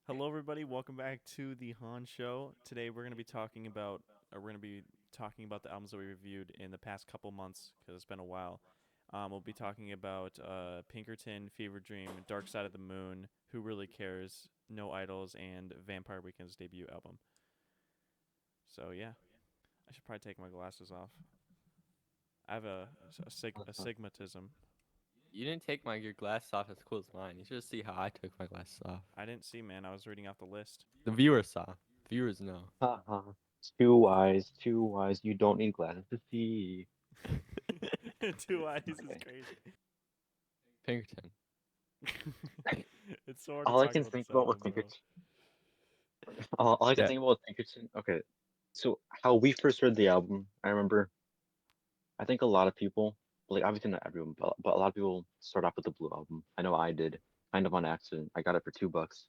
Hello, everybody. Welcome back to the Han Show. Today, we're going to be talking about the albums that we reviewed in the past couple months because it's been a while. We'll be talking about Pinkerton, Fever Dream, Dark Side of the Moon, Who Really Cares, No Idols, and Vampire Weekend's debut album. So yeah, I should probably take my glasses off. I have astigmatism. You didn't take your glasses off as cool as mine. You should see how I took my glasses off. I didn't see, man. I was reading off the list. The viewers saw. Viewers know. Haha. Too wise, too wise. You don't need glasses to see. 2 eyes is Okay. crazy. Pinkerton. It's so hard to All I talk can about think this about with album, bro. Pinkerton. All I can Yeah. think about with Pinkerton. Okay, so how we first heard the album, I remember. I think a lot of people, like obviously not everyone, but a lot of people start off with the Blue album. I know I did, kind of on accident. I got it for $2,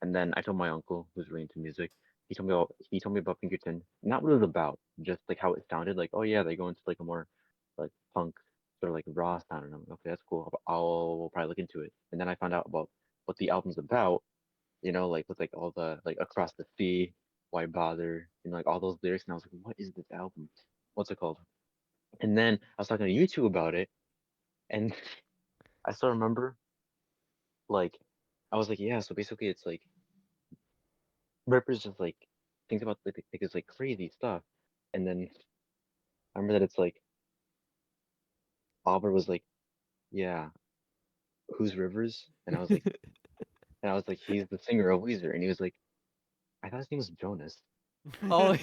and then I told my uncle, who's really into music. He told me about Pinkerton. Not what it was about, just like how it sounded. Like, oh yeah, they go into like a more like punk sort of like raw sound, and I'm like, okay, that's cool. I'll probably look into it. And then I found out about what the album's about. Like with like all the like across the sea, why bother, like all those lyrics, and I was like, what is this album? What's it called? And then I was talking to you two about it, and I still remember like I was like, yeah, so basically it's like Ripper's just like thinks about like it's like crazy stuff. And then I remember that it's like Albert was like, yeah, who's Rivers? And I was like, he's the singer of Weezer. And he was like, I thought his name was Jonas. Oh.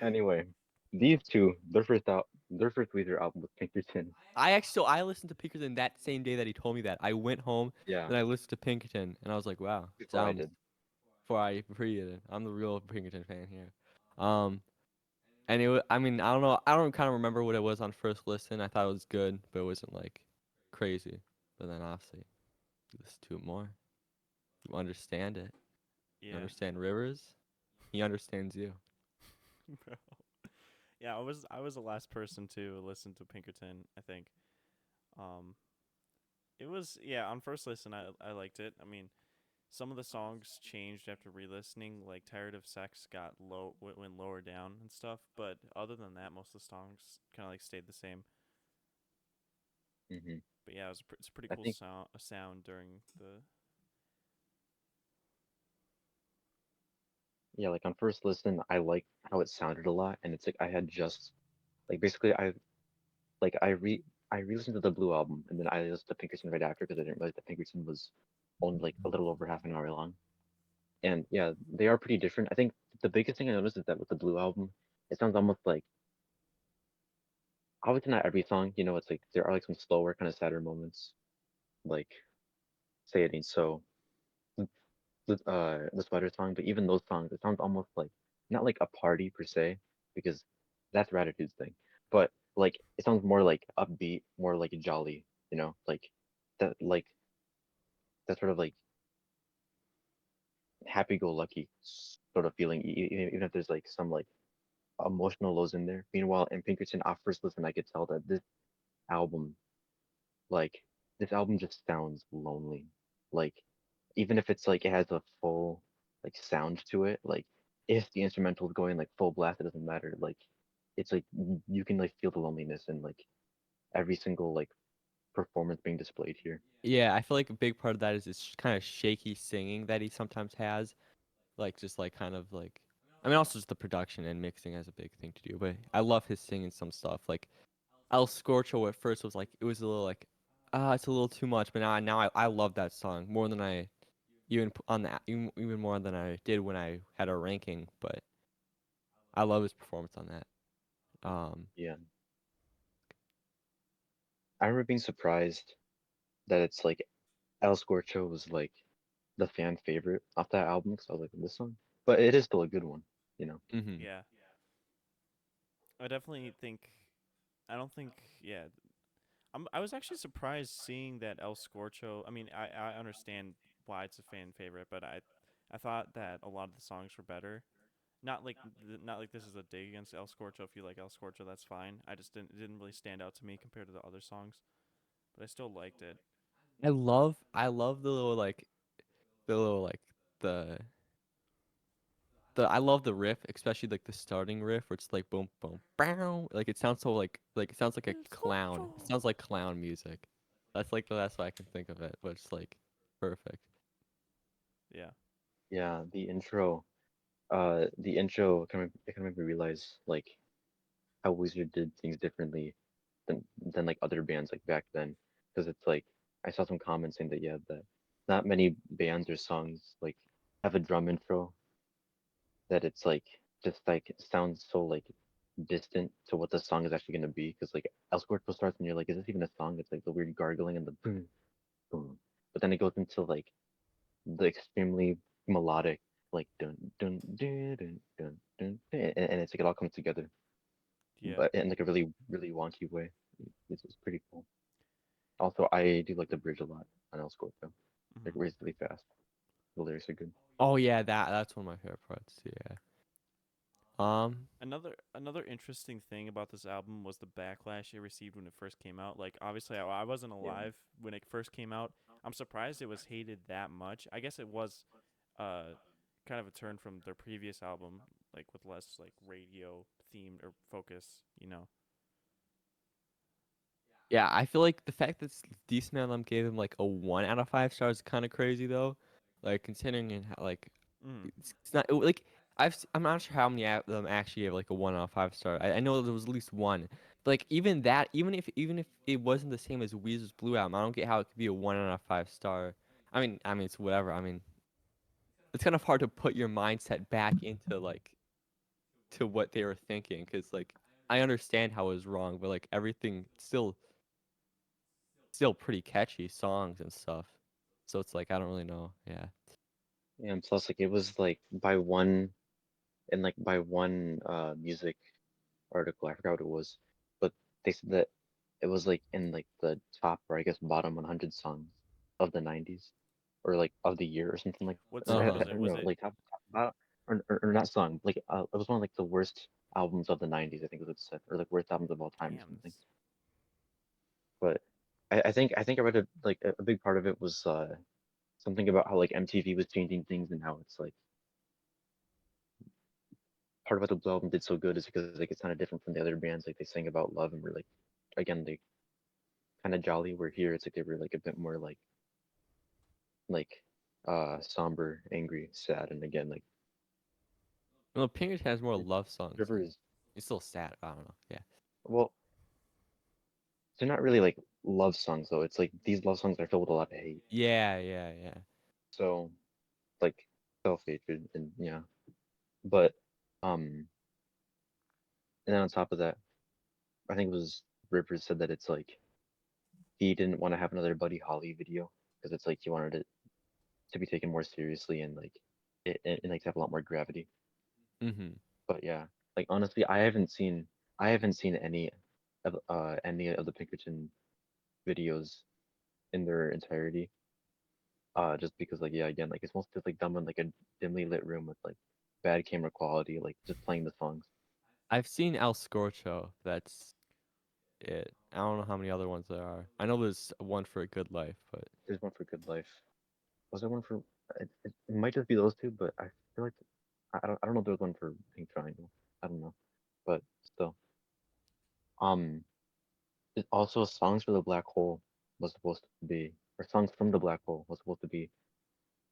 Anyway, these two, their first Weezer album was Pinkerton. I listened to Pinkerton that same day that he told me that. I went home, Yeah, then I listened to Pinkerton, and I was like, wow, this before I album's did. before you did. I'm the real Pinkerton fan here. Um, and I mean, I don't know. I don't kind of remember what it was on first listen. I thought it was good, but it wasn't like crazy. But then obviously, you listen to it more, you understand it. You Yeah, understand Rivers. He understands you. bro. Yeah, I was the last person to listen to Pinkerton, I think. Um it was yeah, on first listen I liked it. I mean, some of the songs changed after re-listening, like Tired of Sex got went lower down and stuff, but other than that most of the songs kind of like stayed the same. hmm But yeah, it's a pretty I cool think, sound during the yeah, like on first listen, I liked how it sounded a lot. And it's like I had just, like, basically, like I re-listened to the Blue album, and then I listened to Pinkerton right after because I didn't realize that Pinkerton was only like a little over half an hour long. And yeah, they are pretty different. I think the biggest thing I noticed is that with the Blue album, it sounds almost like obviously not every song, it's like there are like some slower, kind of sadder moments, like Say It Ain't So, the Sweater song, but even those songs, it sounds almost like not like a party per se, because that's Ratitude's thing, but like it sounds more like upbeat, more like jolly, like that sort of like happy-go-lucky sort of feeling, even if there's like some like emotional lows in there. Meanwhile, in Pinkerton, off first listen, I could tell that album, like, this album just sounds lonely. Like, even if it's like it has a full like sound to it, like if the instrumental is going like full blast, it doesn't matter. Like, it's like you can like feel the loneliness in like every single like performance being displayed here. Yeah, I feel like a big part of that is this kind of shaky singing that he sometimes has, like just like kind of like. I mean, also just the production and mixing has a big thing to do, but I love his singing some stuff. Like El Scorcho at first was like it was a little like, it's a little too much, but now I love that song more than I on the even more than I did when I had a ranking. But I love his performance on that. Yeah, I remember being surprised that it's like El Scorcho was like the fan favorite off that album because I was like this song, but it is still a good one, you know. mm-hmm. yeah. I definitely think I don't think yeah, I was actually surprised seeing that El Scorcho. I mean, I understand why it's a fan favorite, but I thought that a lot of the songs were better. Not like this is a dig against El Scorcho. If you like El Scorcho, that's fine. I just didn't it didn't really stand out to me compared to the other songs, but I still liked it. I love the little like the I love the riff, especially like the starting riff where it's like boom boom bow. Like it sounds so like it sounds like a It's clown. It nightfall. sounds like clown music. That's like the best way I can think of it, but it's like perfect. Yeah. Yeah, the intro kind of made me realize like how Weezer did things differently than like other bands like back then, because it's like I saw some comments saying that yeah, that not many bands or songs like have a drum intro that it's like just like it sounds so like distant to what the song is actually gonna be, because like El Scorcho starts and you're like, is this even a song? It's like the weird gargling and the boom boom, but then it goes into like the extremely melodic like dun dun dun dun dun, dun and it's like it all comes together, Yeah. but in like a really wonky way. It's pretty cool. Also, I do like the bridge a lot on El Scorpio. Like Hmm. it really fast. The lyrics are good. Oh yeah, that's one of my favorite parts. Yeah. Another interesting thing about this album was the backlash it received when it first came out. Like obviously I wasn't Yeah. alive when it first came out. I'm surprised it was hated that much. I guess it was uh kind of a turn from their previous album, like with less like radio themed or focus, you know. Yeah, I feel like the fact that Decent Man Lamb gave him like a 1 out of 5 stars is kind of crazy though. Like considering like Mm. it's not like I'm not sure how many of them actually have like a 1 out of 5 star. I know there was at least one. But like even that, even if it wasn't the same as Weezer's Blue Album, I don't get how it could be a 1 out of 5 star. I mean it's whatever. I mean it's kind of hard to put your mindset back into like to what they were thinking because like I understand how it was wrong, but like everything still pretty catchy songs and stuff. So it's like I don't really know. Yeah. Yeah, and plus like it was like by one music article, I forgot what it was, but they said that it was like in like the top or I guess bottom 100 songs of the 90s, or like of the year or something like, What or, song Uh-huh. was it? Was no, it like top bottom, or not song, like it was one of like the worst albums of the 90s, I think was what it said, or like worst albums of all time or damn? something. But I think I read like a big part of it was something about how like MTV was changing things and how it's like part of what the Blue Album did so good is because like it's kind of different from the other bands. Like they sing about love and we're like, again, they kind of jolly. Where here it's like they were like a bit more like somber, angry, sad, and again like Well, Pinkerton has more it- love songs. River is, It's still sad. I don't know. Yeah. well, they're not really like love songs though. It's like these love songs are filled with a lot of hate. Yeah, yeah, yeah. So like self-hatred and yeah. But and then on top of that, I think it was Rivers said that it's like he didn't want to have another Buddy Holly video because it's like he wanted it to be taken more seriously and like and like to have a lot more gravity. Mm-hmm. But yeah, like honestly, I haven't seen any of the Pinkerton videos in their entirety. Just because like yeah, again, like it's mostly just like done in like a dimly lit room with like bad camera quality, like just playing the songs. I've seen El Scorcho. That's it. I don't know how many other ones there are. I know there's one for a good life, but There's one for Good Life. Was there one for? It might just be those two, but I feel like I don't know if there was one for Pink Triangle. I don't know, but still. Um, also songs for the Black Hole was supposed to be, or songs from the Black Hole was supposed to be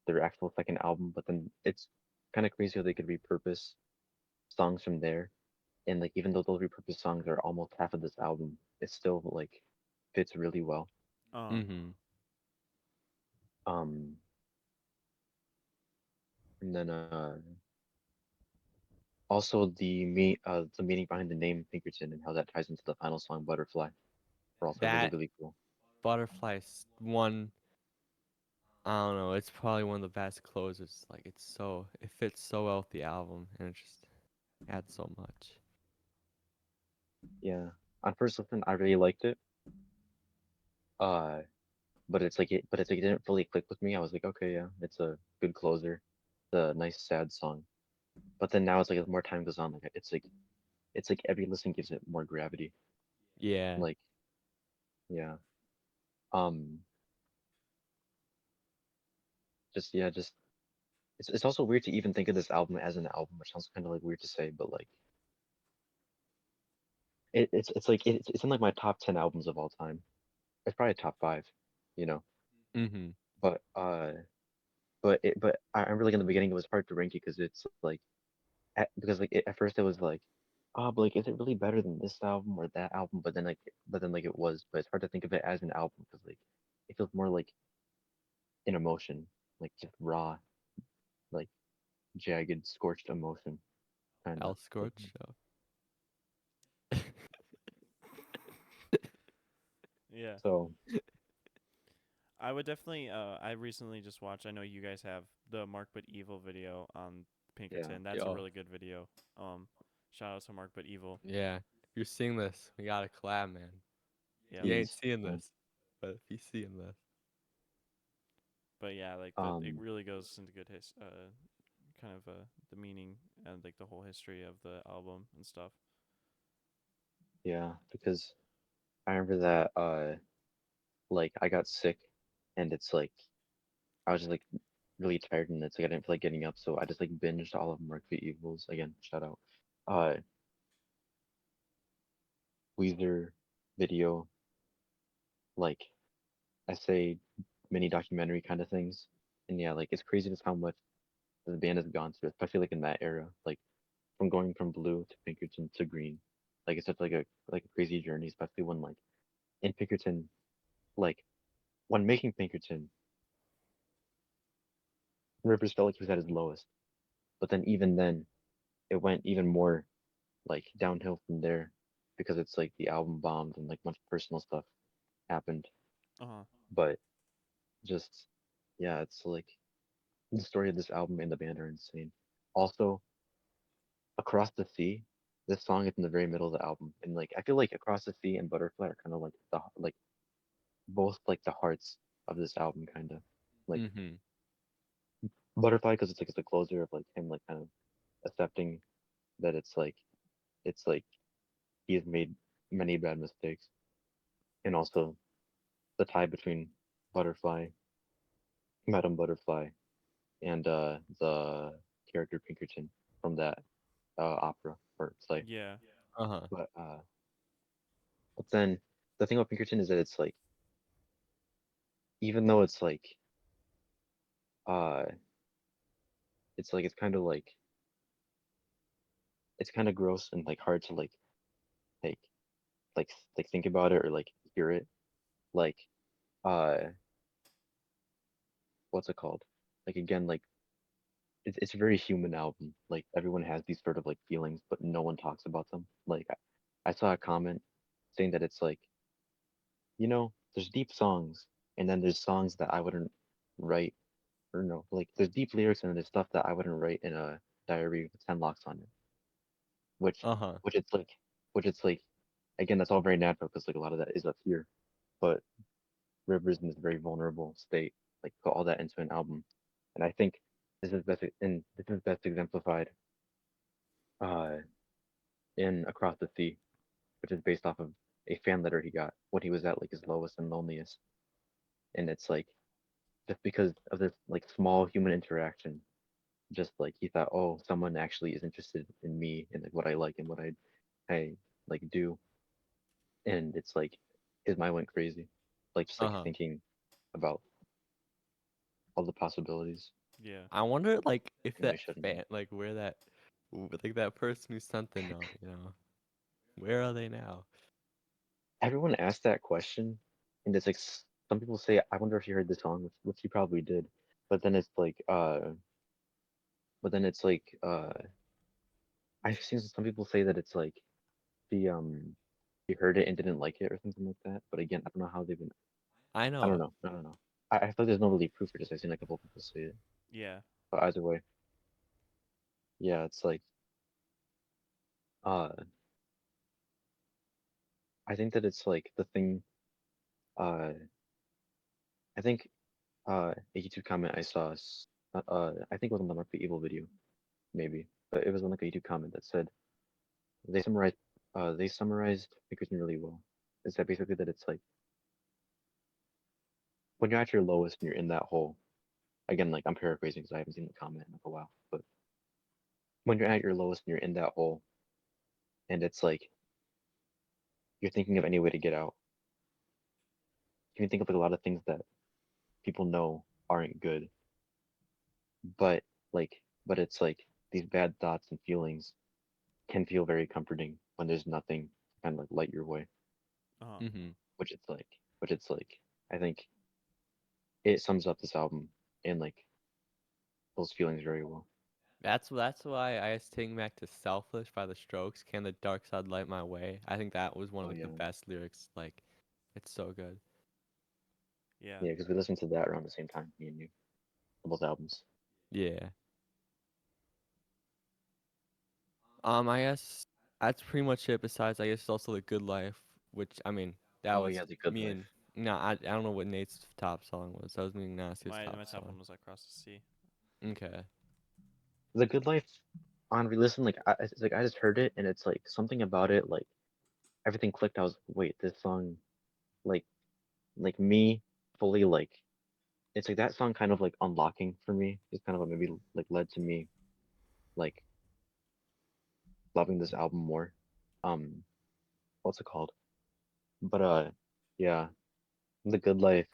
their actual second album, but then it's kind of crazy how they could repurpose songs from there, and like even though those repurposed songs are almost half of this album, it still like fits really well. uh mm-hmm. Um, and then also the meaning behind the name Pinkerton and how that ties into the final song Butterfly are also That really cool. Butterfly's one. I don't know. It's probably one of the best closers. Like it fits so well with the album, and it just adds so much. Yeah, on first listen I really liked it. Uh, but it's like it didn't fully click with me. I was like, okay, yeah, it's a good closer, the nice sad song. But then now it's like as more time goes on, like it's like every listen gives it more gravity. Yeah. Like yeah. Um just yeah, just it's also weird to even think of this album as an album, which sounds kind of like weird to say, but like it's like it's in like my top 10 albums of all time. It's probably top five, you know. Mm-hmm. But I remember like in the beginning it was hard to rank it because it's like because like at first it was like, oh, but like is it really better than this album or that album? But then like it was, but it's hard to think of it as an album because like it feels more like an emotion, like just raw, like jagged, scorched emotion, kind of. Al Scorch Show. Yeah. So I would definitely. I recently just watched. I know you guys have the Mark but Evil video on yeah, Pinkerton. That's a Yo, really good video. Shout out to Mark but Evil. yeah. If you're seeing this, we got to collab, man. Yeah. You ain't please, seeing man. this, but if you seeing this, But yeah, like it Um, really goes into good kind of the meaning and like the whole history of the album and stuff. yeah, because I remember that like I got sick, and it's like I was just like really tired, and it's like I didn't feel like getting up, so I just like binged all of Mark the Evils again. Shout out, uh, Weezer video, like essay, mini documentary kind of things, and yeah, like it's crazy just how much the band has gone through, especially like in that era, like from going from blue to Pinkerton to green, like it's such like a crazy journey, especially when like in Pinkerton, like when making Pinkerton, Rivers felt like he was at his lowest, but then even then, it went even more like downhill from there because it's like the album bombed and like much personal stuff happened. Uh huh. But just yeah, it's like the story of this album and the band are insane. Also, Across the Sea, this song is in the very middle of the album, and like I feel like Across the Sea and Butterfly are kind of like the like both like the hearts of this album, kind of like mm-hmm. Butterfly because it's like it's the closer of like him like kind of accepting that it's like he has made many bad mistakes, and also the tie between Butterfly, Madame Butterfly, and the character Pinkerton from that opera or play. Yeah. Uh-huh. But then the thing about Pinkerton is that it's like even though uh it's like it's kind of gross and like hard to like like think about it or like hear it like uh what's it called like again like it's a very human album. Like everyone has these sort of like feelings, but no one talks about them. Like I saw a comment saying that it's like, there's deep songs, and then there's songs that I wouldn't write, or no, like there's deep lyrics and there's stuff that I wouldn't write in a diary with 10 locks on it. Which, Uh-huh. which it's like, which it's like, again, that's all very natural because like a lot of that is up here, but Rivers in this very vulnerable state, like put all that into an album, and I think this is best exemplified uh in Across the Sea, which is based off of a fan letter he got when he was at like his lowest and loneliest. And it's like just because of this like small human interaction, just like he thought, oh, someone actually is interested in me and like what I like and what I like do. And it's like his mind went crazy. Like just like Uh-huh. thinking about all the possibilities. Yeah. I wonder, like, if You know, he that shouldn't have. fan, like, where that, like, that person who sent the note, where are they now? Everyone asked that question, and it's like some people say, I wonder if he heard the song, which he probably did. But then it's like, but then it's like, I've seen some people say that it's like the he heard it and didn't like it or something like that. But again, I don't know how they've been. I I don't know. know. I don't know. I feel like there's no really proof for this. I've seen a couple people say it. Yeah. But either way, yeah, it's like uh I think that it's like the thing. Uh, I think 82 comment I saw. I think it was on the Mark the Evil video, maybe, but it was on like a YouTube comment that said they summarized Pinkerton really well. Is that basically that it's like when you're at your lowest and you're in that hole, again, like I'm paraphrasing because I haven't seen the comment in like a while, but when you're at your lowest and you're in that hole, and it's like you're thinking of any way to get out. You can think of like a lot of things that people know aren't good, but but it's like these bad thoughts and feelings can feel very comforting when there's nothing to kind of like light your way, Uh-huh. Mhm. which it's like, which it's like, I think it sums up this album and like those feelings very well. That's why I sing back to "Selfish" by The Strokes. Can the dark side light my way? I think that was one of Oh like the yeah, best lyrics. Like, it's so good. Yeah. yeah, because we listened to that around the same time, me and you, both albums. Yeah. I guess that's pretty much it. Besides, I guess also The Good Life, which I mean, that Oh was yeah, The Good me Life. and no, I don't know what Nate's top song was. That was me and Nasia's My top top song. one was Across the Sea. Okay. The Good Life on re-listen, like it's like I just heard it and it's like something about it, like everything clicked. I was like, wait, this song, like me fully like it's like that song kind of like unlocking for me. It's kind of what maybe like led to me like loving this album more. Um, what's it called? But yeah, The Good Life.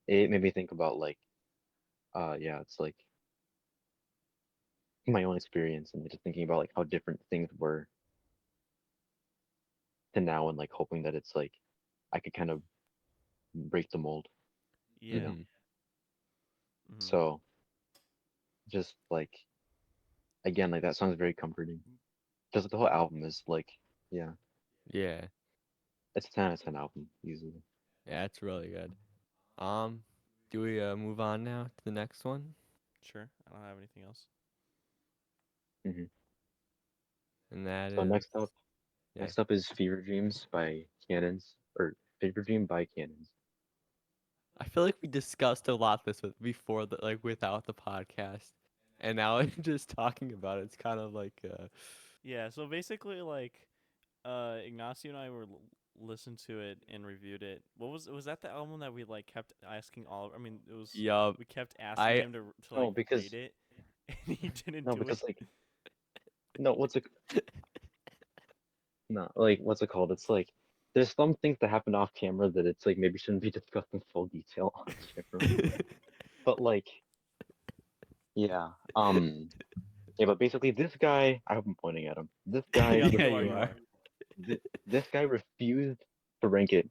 It made me think about like yeah, it's like my own experience and just thinking about like how different things were to now and like hoping that it's like I could kind of break the mold, you Yeah. know. Mhm. Mm-hmm. So just like again, like that song's very comforting. Just the whole album is like yeah, Yeah. it's a 10 out of 10 album easily. Yeah, it's really good. Um, do we move on now to the next one? Sure. I don't have anything else. Hmm. And that So is yeah. next up is Fever Dreams by Cannons or Fever Dream by Cannons. I feel like we discussed a lot this with before the like without the podcast, and now just talking about it, it's kind of like Yeah. So basically, like, Ignacio and I were listened to it and reviewed it. What was that the album that we like kept asking all? I mean, it was yup. we kept asking I him to like No, rate because it, and he didn't no, do it. because like no, what's it no, like what's it called? It's like there's some things that happen off camera that it's like maybe shouldn't be discussed in full detail on camera. But like yeah, yeah, but basically this guy, I hope I'm pointing at him. This guy, Yeah, Yeah, you are. you You are. are. this guy refused to rank it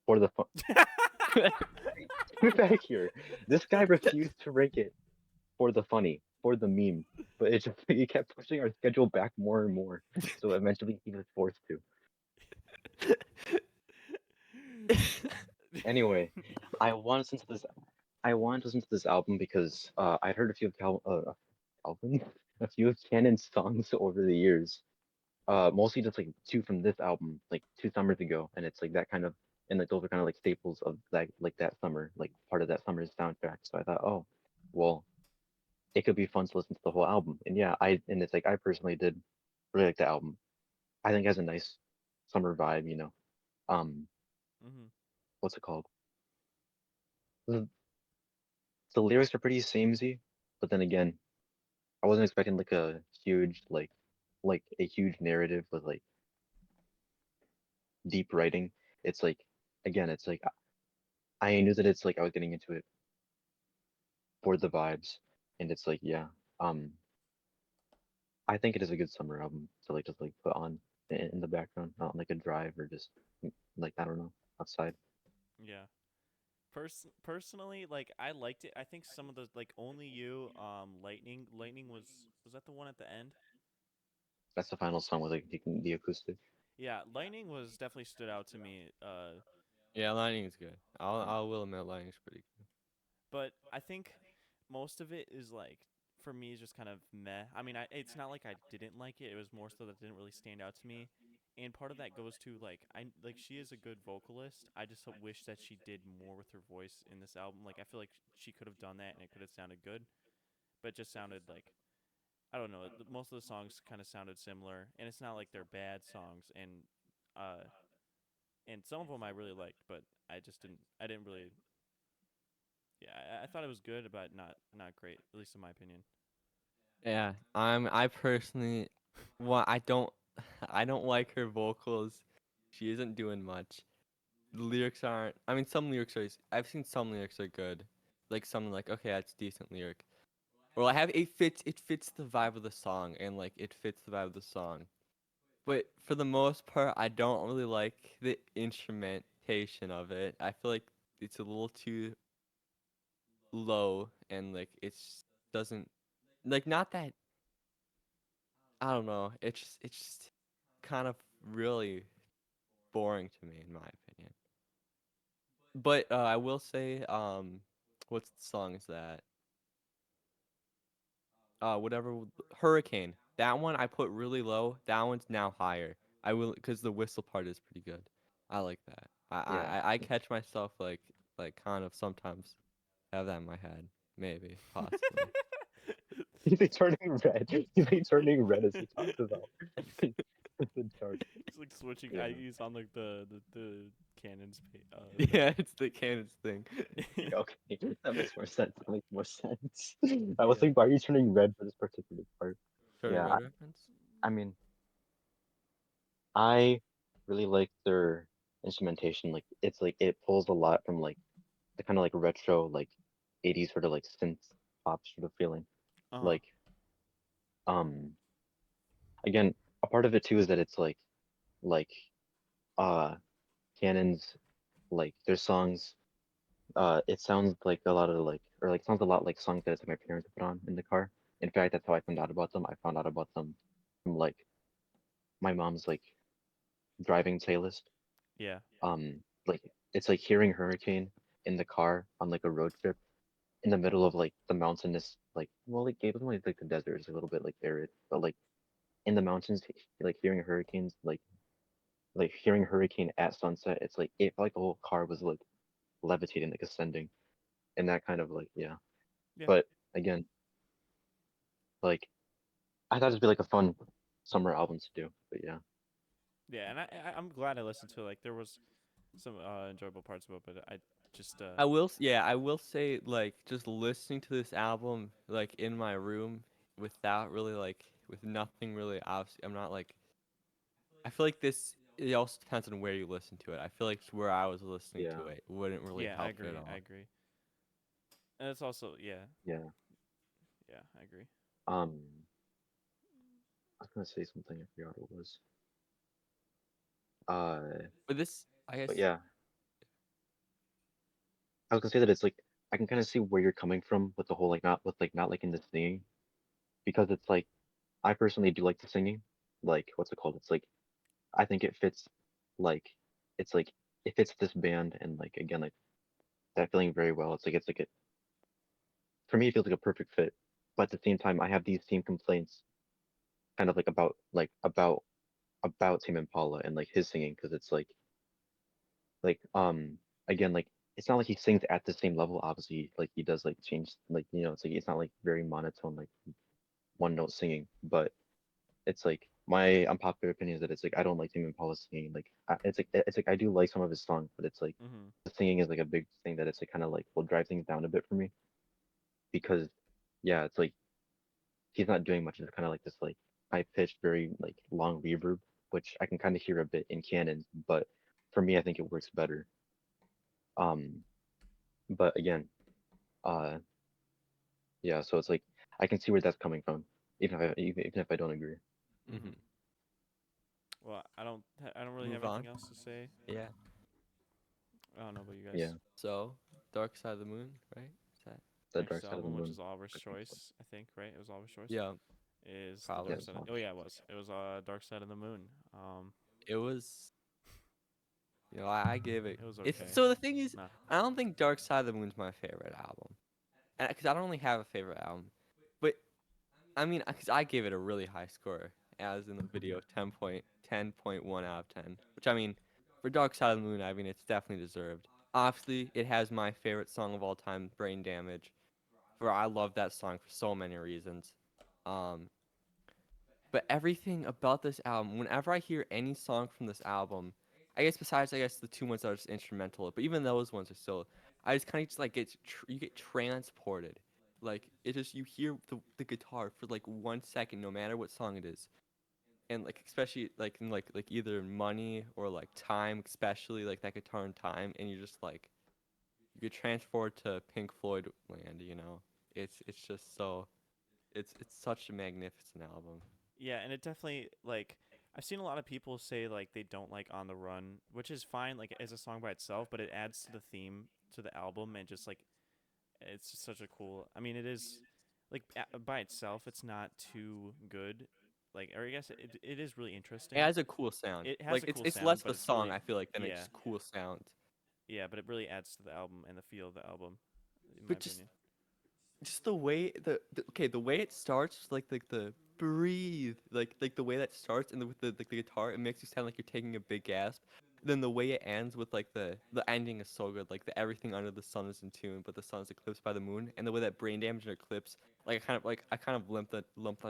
for the fun. Get back here. This guy refused to rank it for the funny, for the meme. But it just he kept pushing our schedule back more and more. So eventually he was forced to. Anyway, I wanted to listen to this. I wanted to listen to this album because I'd heard a few of Calvin, a few of Cannon's songs over the years. Mostly just like two from this album, like 2 summers ago, and it's like that kind of, and like those are kind of like staples of that summer, like part of that summer's soundtrack. So I thought, oh, well, it could be fun to listen to the whole album. And yeah, and it's like I personally did really like the album. I think it has a nice summer vibe, you know. Um, Mm-hmm. what's it called? The, the lyrics are pretty samey, but then again, I wasn't expecting like a huge like a huge narrative with like deep writing. It's like again, it's like I knew that it's like I was getting into it for the vibes, and it's like yeah, um, I think it is a good summer album to like just like put on in the background, not on like a drive or just like I don't know outside. Yeah. Personally, like I liked it. I think some of the like Only You, Lightning was that the one at the end? That's the final song with like the acoustic. Yeah, Lightning was definitely stood out to me. Yeah, Lightning's good. I will admit Lightning's pretty good. But I think most of it is like for me is just kind of meh. I mean, it's not like I didn't like it. It was more so that it didn't really stand out to me. And part of that goes to like she is a good vocalist. I just wish that she did more with her voice in this album. Like I feel like she could have done that and it could have sounded good, but it just sounded like I don't know. Most of the songs kind of sounded similar, and it's not like they're bad songs. Uh, and some of them I really liked, but I just didn't. I didn't really. Yeah, thought it was good, but not great, at least in my opinion. Yeah, I personally, well, I don't I don't like her vocals. She isn't doing much. The lyrics aren't. I mean, some lyrics are. I've seen some lyrics are good, like some like okay, that's decent lyric. Well, I have it fits the vibe of the song and like it fits the vibe of the song. But for the most part, I don't really like the instrumentation of it. I feel like it's a little too low and like it's doesn't like not that I don't know. It's just kind of really boring to me in my opinion. But I will say what's the song is that? Whatever Hurricane. That one I put really low. That one's now higher. I will cuz the whistle part is pretty good. I like that. I Yeah. I, I catch myself like kind of sometimes have that in my head. Maybe, possibly. He's like turning red. He's like turning red as he talks about the dark. He's like switching. Yeah. He's on like the cannons Yeah, it's the Cannons thing. thing. Okay, that makes more sense. That makes more sense. I was Yeah. like, why are you turning red for this particular part? Turning Yeah, red reference? I mean, I really like their instrumentation. Like, it's like it pulls a lot from like the kind of like retro, like 80s sort of like synth pop sort of feeling. Uh-huh. Like, um, again, a part of it too is that it's like uh Cannon's like their songs. It sounds like a lot of like or like sounds a lot like songs that my parents would put on in the car. In fact, that's how I found out about them. I found out about them from like my mom's like driving playlist. Yeah. Like it's like hearing Hurricane in the car on like a road trip in the middle of like the mountainous like well like it wasn't like the desert, it's a little bit like arid, but like in the mountains, like hearing hurricanes, like hearing Hurricane at sunset, it's like it felt like the whole car was like levitating, like ascending, and that kind of like yeah. Yeah. But again, like I thought it'd be like a fun summer album to do, but yeah, Yeah, and I'm glad I listened to it. Like there was some enjoyable parts of it, but I just Yeah, I will say like just listening to this album like in my room without really like with nothing really obvious. I'm not like I feel like this it also depends on where you listen to it. I feel like where I was listening yeah, to it wouldn't really yeah, I help it at agree. I all. agree. And it's also yeah. yeah, I agree. Um, I was gonna say something, I forgot what it was. Uh, But this I but guess yeah, I was gonna say that it's like I can kind of see where you're coming from with the whole like not with like not liking the singing because it's like I personally do like the singing. Like what's it called? It's like I think it fits like it's like it fits this band and like again like that feeling very well. It's like a for me it feels like a perfect fit. But at the same time I have these same complaints kind of like about Tame Impala and like his singing because it's like again like it's not like he sings at the same level. Obviously, like he does like change like it's like it's not like very monotone like one note singing, but it's like my unpopular opinion is that it's like I don't like Tame Impala singing. Like it's like I do like some of his songs, but it's like Mhm. the singing is like a big thing that it's like kind of like will drive things down a bit for me because yeah, it's like he's not doing much. It's kind of like this like high pitched, very like long reverb, which I can kind of hear a bit in Cannons, but for me, I think it works better. Um, but again, uh, yeah, so it's like I can see where that's coming from, even if I don't agree. mhm. Mhm. Well, I don't really have Move anything on. else to say. Yeah. I don't know about you Yeah, guys. So, Dark Side of the Moon, right? Is that the Dark Next Side of the album, which Moon. is Oliver's I think so. choice, I think, right? It was Oliver's choice. yeah, Is the Yeah, Dark probably. it's Side? Oh Oliver's yeah, it choice. was. It was Dark Side of the Moon. It was I gave it It was it's okay. so the thing is Nah. I don't think Dark Side of the Moon's my favorite album. Because I don't really have a favorite album. But I mean, because I gave it a really high score, as in the video, 10.1 out of 10. Which I mean, for Dark Side of the Moon, I mean it's definitely deserved. Obviously, it has my favorite song of all time, Brain Damage. For I love that song for so many reasons. Um, but everything about this album, whenever I hear any song from this album, I guess besides the two ones that are just instrumental, but even those ones are still I just kind of just like you get transported. Like it just you hear the guitar for like 1 second, no matter what song it is, and like especially like in like either Money or like Time, especially like that guitar in Time, and you're just like you get transported to Pink Floyd land. It's just so it's such a magnificent album. Yeah, and it definitely like I've seen a lot of people say like they don't like On the Run, which is fine like as a song by itself, but it adds to the theme to the album and just like it's just such a cool. I mean, it is like by itself, it's not too good. Like, or I guess it is really It interesting. has a cool sound. It has Like a cool it's sound, less but the it's song really I feel like than it's yeah, just cool sound. yeah, but it really adds to the album and the feel of the album, in my But just opinion. just the way the way it starts like the breathe like the way that starts and with the guitar, it makes you sound like you're taking a big gasp. Then the way it ends with like the ending is so good, like the everything under the sun is in tune but the sun is eclipsed by the moon, and the way that Brain Damage and Eclipse, like I kind of lumped that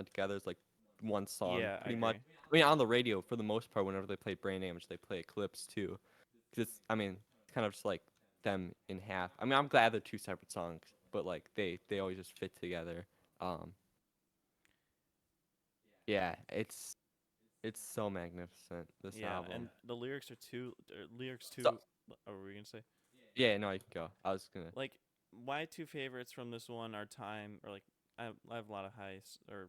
together as like one song Yeah, I pretty much. agree. I mean, on the radio for the most part, whenever they play Brain Damage they play Eclipse too, because it's, I mean, it's kind of just like them in half. I mean, I'm glad they're two separate songs, but like they always just fit together. Um, yeah, it's so magnificent, this Yeah, album. and the lyrics are too. Lyrics So too. What were we gonna say? yeah, no, you can go. I was gonna. Like my two favorites from this one are Time, or like I have a lot of or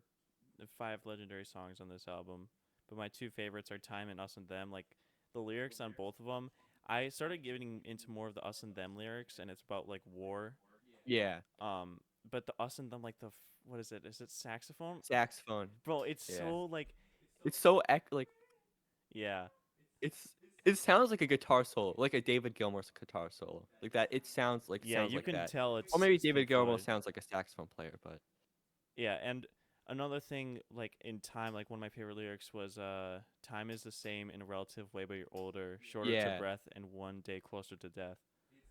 five legendary songs on this album, but my two favorites are Time and Us and Them. Like the lyrics on both of them, I started getting into more of the Us and Them lyrics, and it's about like war. Yeah, But the Us and Them, like what is it? Is it saxophone? saxophone. Bro, it's Yeah, so like it's so like yeah, it's it sounds like a guitar solo, like a David Gilmour's guitar solo, like that. It yeah. sounds You like can that, tell or maybe it's David Pink Gilmour Floyd. sounds like a saxophone player, but Yeah, and another thing, like in Time, like one of my favorite lyrics was time is the same in a relative way, but you're older, shorter to yeah, breath, and one day closer to death.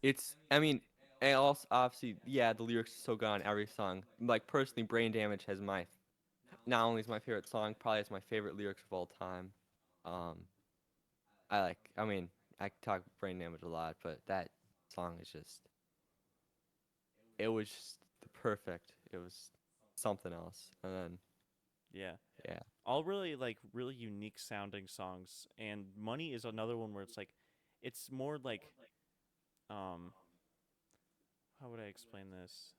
it's. I mean, and also obviously, yeah, the lyrics are so good on every song. Like personally, Brain Damage has my not only is my favorite song, probably has my favorite lyrics of all time. Um, I mean, I talk Brain Damage a lot, but that song is just, it was just the perfect. It was something else. And then, Yeah. yeah, All really like really unique sounding songs, and Money is another one where it's like it's more like um how would I explain this?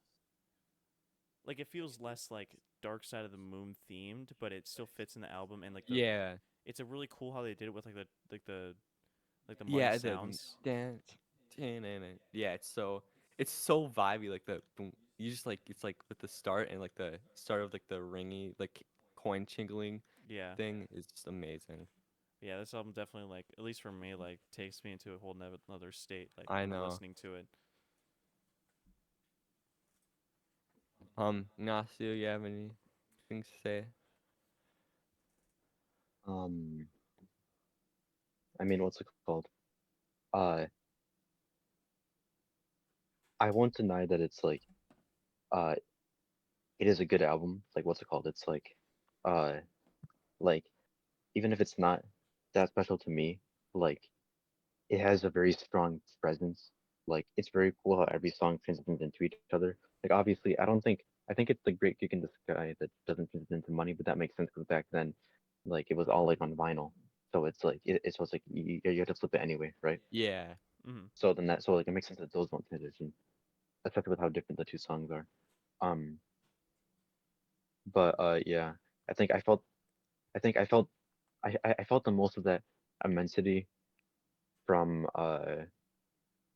Like it feels less like Dark Side of the Moon themed, but it still fits in the album and like the yeah, it's a really cool how they did it with like the Money yeah. sounds. Dance, yeah. It's so vibey. Like the boom. You just like it's like with the start and like the start of like the ringy like coin chingling Yeah. thing is just amazing. Yeah, this album definitely like at least for me like takes me into a whole another state like I when I'm know. listening to it. Ignacio, you have any things to say? Um, I mean, what's it called? Uh, I won't deny that it's like, uh, it is a good album. Like, what's it called? It's uh, like even if it's not that special to me, like it has a very strong presence. Like it's very cool how every song transitions into each other. Like obviously, I think it's the Great Gig in the Sky that doesn't transition into Money, but that makes sense because back then, like it was all like on vinyl, so it's like it's so it's like you have to flip it anyway, right? Yeah. Mhm. So then that so like it makes sense that those don't transition, especially with how different the two songs are. Um, but yeah, I think I felt I think I felt the most of that immensity from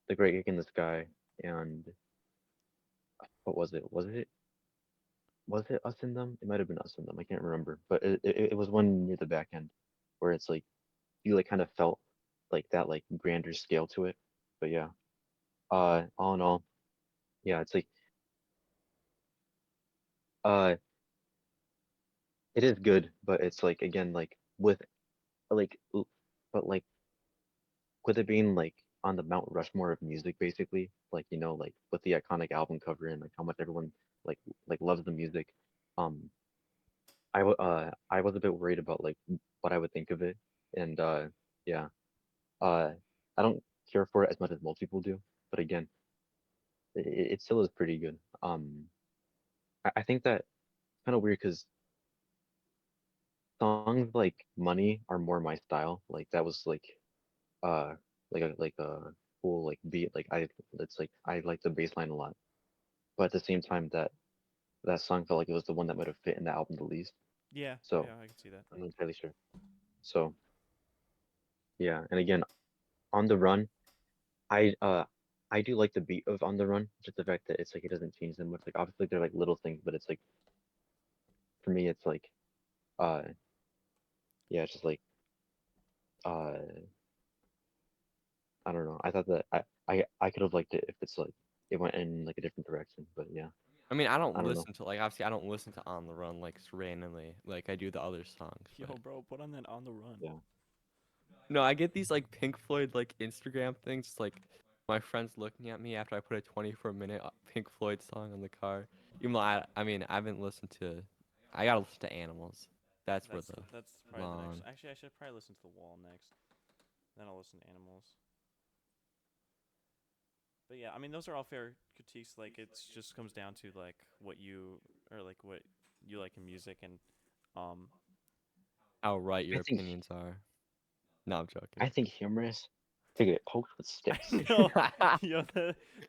the Great Gig in the Sky and what was it? Was it Us and Them? It might have been Us and Them. I can't remember, but it was one near the back end where it's like you like kind of felt like that like grander scale to it. But yeah, all in all, yeah, it's like uh it is good, but it's like again like with like but like with it being like on the Mount Rushmore of music basically, like you know like with the iconic album cover and like how much everyone like loves the music. Um, I was a bit worried about like what I would think of it, and yeah, uh, I don't care for it as much as most people do. But again, it still is pretty good. I think that kind of weird because songs like Money are more my style. Like that was uh like a cool like beat. Like I it's like I like the bass line a lot. But at the same time that song felt like it was the one that might have fit in the album the least. Yeah, So yeah, I can see that. I'm not entirely sure. So yeah, and again, On the Run, I do like the beat of On the Run, just the fact that it's like it doesn't change that much. Like obviously they're like little things, but it's like for me it's like uh yeah, it's just like uh I don't know. I thought that I could have liked it if it's like it went in like a different direction, but yeah, I mean, I I don't don't know. listen to like obviously I don't listen to On the Run like randomly like I do the other songs, Yo, but bro, put on that on the run. Yeah. no, I get these like Pink Floyd like Instagram things. It's like my friends looking at me after I put a 24-minute Pink Floyd song on the car. Even though I mean I haven't listened to, I gotta listen to Animals. That's where the That's probably the next. long. Actually, I should probably listen to the wall next. Then I'll listen to animals. But yeah, I mean those are all fair critiques. Like it just comes down to like what you or like what you like in music and um How right I your think opinions are. No, I'm I joking. think humorous to get poked with I sticks. know. Yo,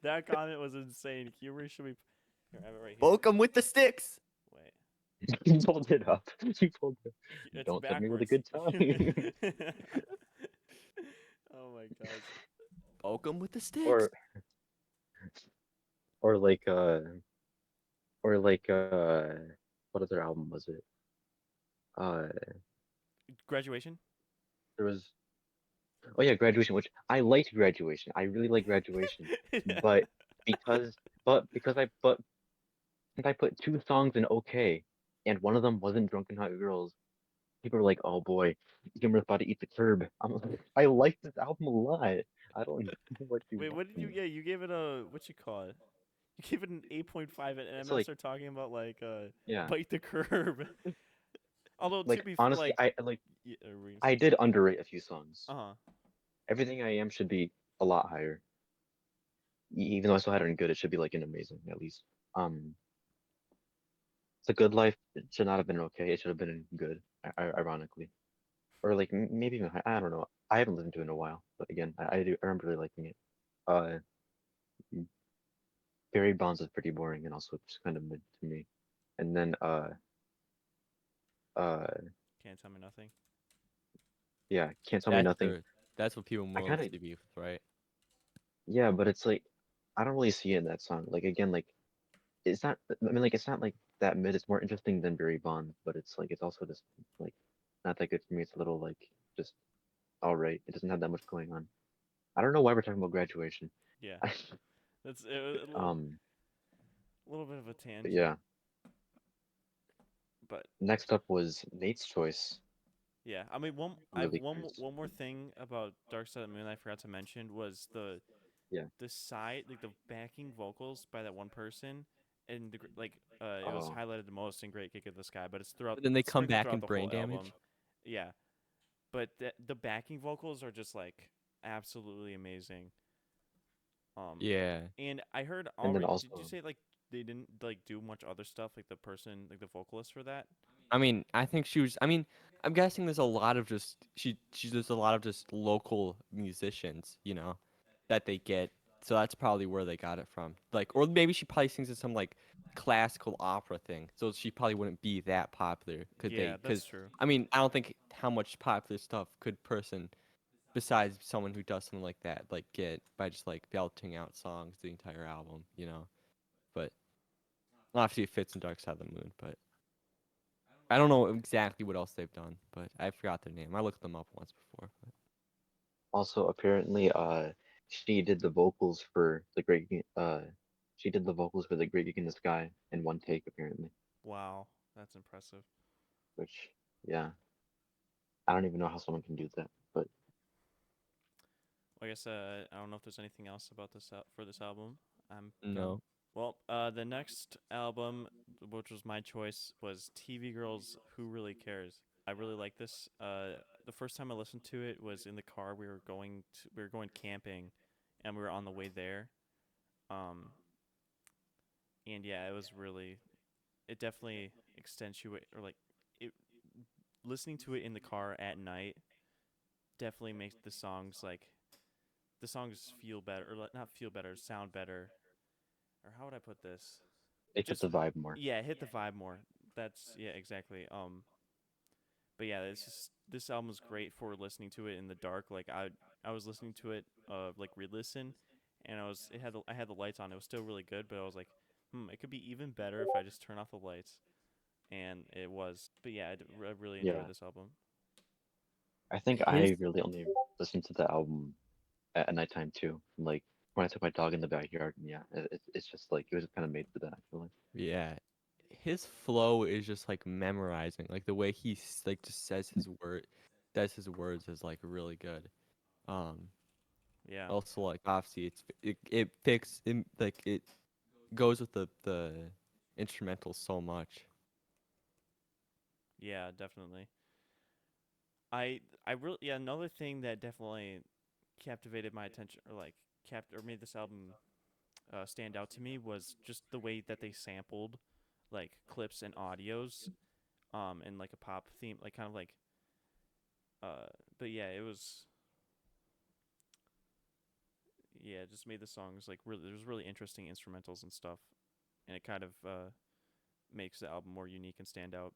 that comment was insane. Humor should be. Here, I have it right here. Poke 'em with the sticks. Wait, You pulled it up. You pulled it. it's Don't threaten me with a backwards. good time. Oh my gosh. Poke 'em with the sticks. or or like or like what other album was it? Uh Graduation. there was oh yeah, Graduation, which I liked Graduation. I really like Graduation. Yeah. But because but since I put two songs in OK and one of them wasn't Drunken Hot Girls, people were like, "Oh boy, Gimmer's about to eat the curb." I'm like, I like this album a lot. I don't know what you Wait, want what did from you? me. Yeah, you gave it a what you call it? You gave it an 8.5, and It's MS like, are talking about like yeah, bite the curb. Although to like be honestly, like, were you gonna I say? did underrate a few songs. Uh huh. Everything I Am should be a lot higher. Even though I still had it in good, it should be like an amazing at least. Um, It's a Good Life. It should not have been okay. It should have been in good, ironically, or like maybe even high. I don't know. I haven't listened to it in a while, but again, I remember really liking it. Uh, Barry Bonds is pretty boring and also just kind of mid to me. And then uh Can't tell me nothing. yeah, Can't Tell Me That's Nothing. the that's what people I kind of mostly beef with, right? yeah, but it's like I don't really see it in that song. Like again, like it's not. I mean, like it's not like that mid. It's more interesting than Barry Bonds, but it's like it's also just like not that good for me. It's a little like just all right. It doesn't have that much going on. I don't know why we're talking about Graduation. Yeah, I, that's um, little bit of a but tangent, yeah. but Next up was Nate's Choice. yeah. I mean, I have Really crazy. one more thing about Dark Side of the Moon I forgot to mention was Yeah. the side like the backing vocals by that one person, and like it was Oh, highlighted the most in Great Kick of the Sky, but it's throughout But then they it's come sprinkled back in throughout the brain whole album. damage. Yeah, but the backing vocals are just like absolutely amazing. Um, Yeah. and I heard and then already. Did you also, say like they didn't like do much other stuff like the person like the vocalist for that? I mean, I think she was. I mean, I'm guessing there's a lot of just she there's a lot of just local musicians, that they get. So that's probably where they got it from. Like, or maybe she probably sings in some like classical opera thing. So she probably wouldn't be that popular. Could Yeah, they? that's Because true. I mean, I don't think how much popular stuff could person besides someone who does something like that like get by just like belting out songs the entire album. But obviously it fits in Dark Side of the Moon, but. I don't know exactly what else they've done, but I forgot their name. I looked them up once before. But also apparently, she did the vocals for the she did the vocals for the Great Gig in the Sky in one take apparently. Wow, that's impressive. Which, yeah, I don't even know how someone can do that, but I guess I don't know if there's anything else about this for this album. I'm done. no, Well, the next album, which was my choice, was TV Girls. Who Really Cares? I really like this. The first time I listened to it was in the car. We were going camping, and we were on the way there. Um, and yeah, it was really it definitely accentuate or like it listening to it in the car at night definitely makes the songs feel better or not feel better, sound better. Or how would I put this? It fit Just the vibe more. yeah, hit the vibe more. That's yeah, exactly. But yeah, this album is great for listening to it in the dark. Like I was listening to it like re-listen, and I had the lights on. It was still really good, but I was like, it could be even better if I just turn off the lights. And it was. But yeah, I really enjoyed Yeah, this album. I think His I really only listened to the album at nighttime too. Like when I took my dog in the backyard, and yeah, it's just like it was kind of made for that. I feel like. yeah, his flow is just like memorizing. Like the way like just says his words is like really good. Um, Yeah, Also like obviously it fix it, like it goes with the instrumental so much. yeah, definitely. I really yeah another thing that definitely captivated my attention or like kept or made this album stand out to me was just the way that they sampled like clips and audios in like a pop theme like kind of like uh but yeah it was yeah it just made the songs like really there's really interesting instrumentals and stuff and it kind of makes the album more unique and stand out.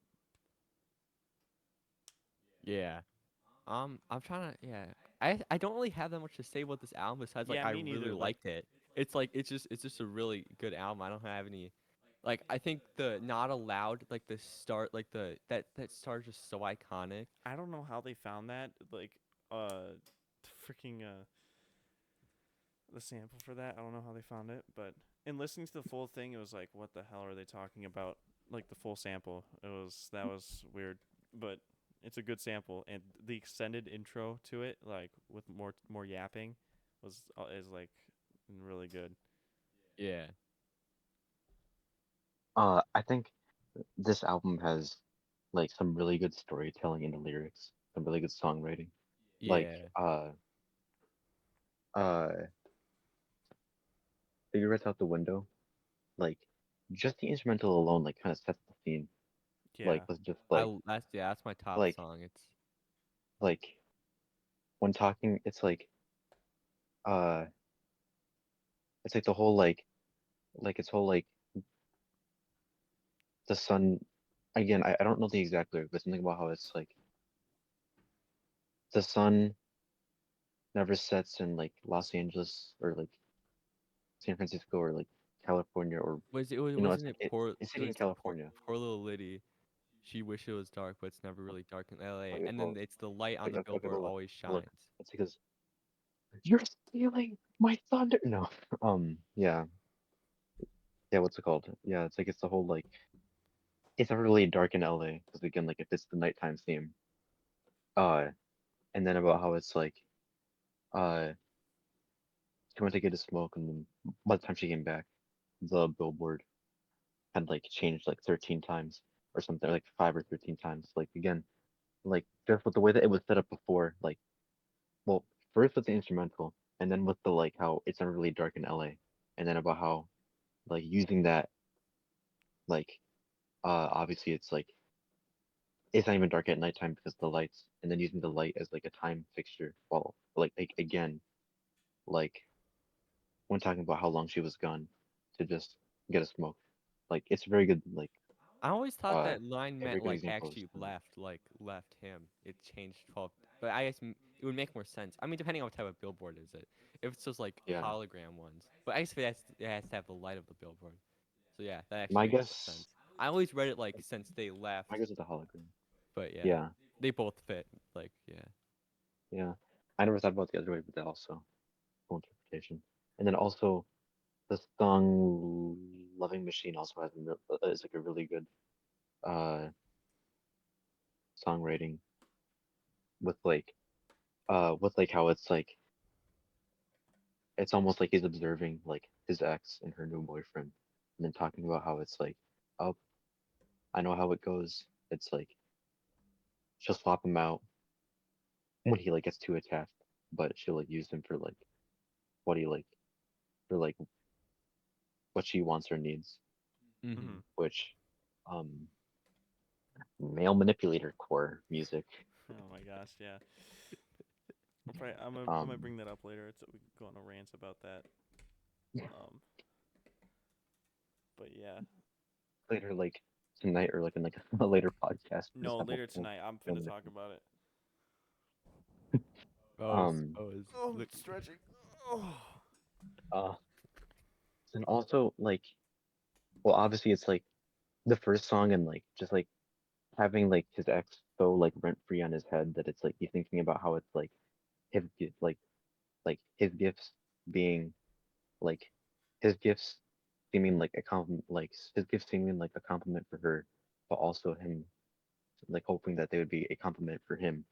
Yeah. I'm trying to yeah. I don't really have that much to say about this album besides like Yeah, I me really neither. Like liked it. It's just a really good album. I don't have any like I think the Not Allowed like the start like the that start is just so iconic. I don't know how they found that like uh freaking the sample for that. I don't know how they found it, but in listening to the full thing, it was like, what the hell are they talking about? Like the full sample, that was weird, but it's a good sample, and the extended intro to it, like with more yapping, was is like really good. Yeah. I think this album has like some really good storytelling in the lyrics, some really good songwriting. Like Yeah. uh Cigarettes Out the Window, like just the instrumental alone like kind of sets the scene. Like Yeah, with just That's yeah, that's my top like song. It's like when talking uh it's like the whole like it's whole like the sun again, I don't know the exact lyric, but something about how it's like the sun never sets in like Los Angeles or like San Francisco or like California or it's wasn't like it poor it's it city in was California. poor little Liddy. She wish it was dark, but it's never really dark in LA. Okay, And then well, it's the light on okay, the okay, okay, billboard but always look, shines. it's because you're stealing my thunder. No, yeah, yeah. What's it called? Yeah, it's like it's the whole like it's never really dark in LA because again, like if it's the nighttime theme, uh, and then about how it's like, uh, she went to get a smoke, and then by the time she came back, the billboard had like changed like 13 times or something, like 5 or 13 times. Like again, like just with the way that it was set up before, like well, first with the instrumental, and then with the like how it's never really dark in LA, and then about how like using that like obviously it's like it's not even dark at nighttime because of the lights, and then using the light as like a time fixture. Well, like again, like when talking about how long she was gone to just get a smoke, like it's a very good I always thought that line a very meant good like example of actually something. left him. It changed 12, but I guess it would make more sense. I mean, depending on what type of billboard is it. If it's just like Yeah, hologram ones, but I guess it has to have the light of the billboard. So yeah, that actually my makes more guess, sense. I always read it like since they left, my guess is a hologram. but yeah, Yeah, they both fit. Like yeah, yeah. I never thought about the other way, but that also cool interpretation. And then also the song "Loving Machine" also has is like a really good uh songwriting with like how it's like it's almost like he's observing like his ex and her new boyfriend, and then talking about how it's like, oh, I know how it goes. It's like she'll swap him out when he like gets too attached, but she'll like use him for what he like for like what she wants or needs. Mm-hmm. Mhm. which um male manipulator core music. Oh my gosh, yeah. I'm gonna Um bring that up later. It's we can go on a rant about that. Um, but yeah. later like tonight or like in like a later podcast we just No, have a later full tonight I'm male finna talk manipulator. about it. Um Oh, I'm Look. stretching. Oh. uh and also like well obviously it's like the first song and like just like having like his ex so like rent free on his head that it's like he's thinking about how it's like his like his gifts being like his gifts seeming like a compliment like his gifts seeming like a compliment for her but also him like hoping that they would be a compliment for him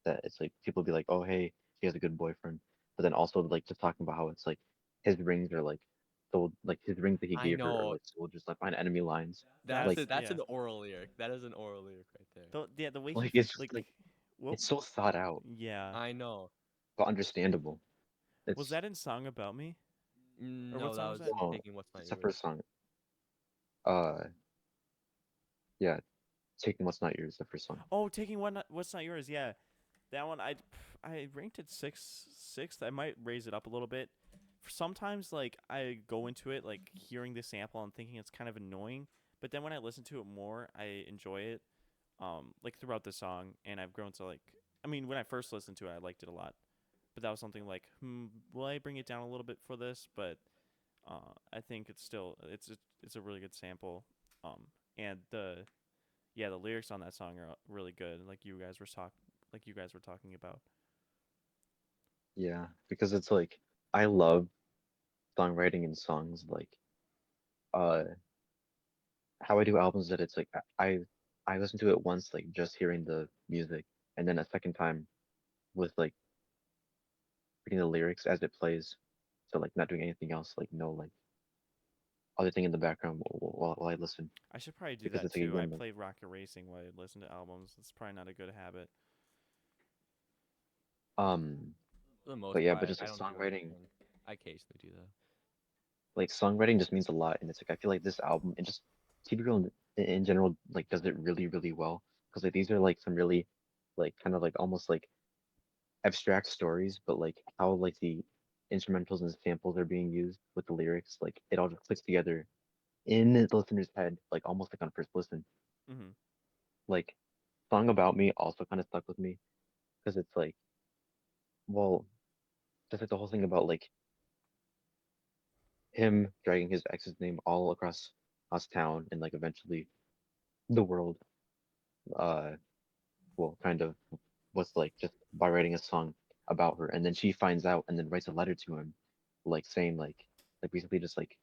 that it's like people be like oh hey he has a good boyfriend but then also like just talking about how it's like his rings are like sold like his rings that he I gave her are know. like sold just like on enemy lines That's like it. That's Yeah. an oral lyric. That is an oral lyric right there. The way like it's just like like what it's so thought out yeah. I know. but understandable. Was It's that in Song About Me? Or what No, that song was was that? well, taking what's not it's the yours. first song. Uh, yeah, taking what's not yours, the first song. Oh, Taking What's Not Yours. Yeah. That one I ranked it sixth. I might raise it up a little bit. Sometimes like I go into it like hearing the sample and thinking it's kind of annoying, but then when I listen to it more, I enjoy it. Like throughout the song, and I've grown to like. I mean, when I first listened to it, I liked it a lot, but that was something like, will I bring it down a little bit for this? But I think it's still it's a really good sample. And the lyrics on that song are really good, like you guys were talking about. Yeah, because it's like I love songwriting in songs. Like, uh, how I do albums that it's like I listen to it once, like just hearing the music, and then a second time with like reading the lyrics as it plays. So like not doing anything else, like no like other thing in the background while I listen, I should probably do because that it's like too. I again like play Rocket Racing while I listen to albums. It's probably not a good habit. um, For the but most yeah, part, but just I like don't do songwriting, anything. I occasionally do that. like songwriting just means a lot, and it's like I feel like this album and just TBRL in general like does it really well because like these are like some really like kind of like almost like abstract stories, but like how like the instrumentals and samples are being used with the lyrics, like it all just clicks together in the listener's head, like almost like on first listen. Mhm. Like "Song About Me" also kind of stuck with me because it's like, well, just like the whole thing about like him dragging his ex's name all across town and like eventually the world, uh, well, kind of was like just by writing a song about her, and then she finds out and then writes a letter to him, like saying like basically just like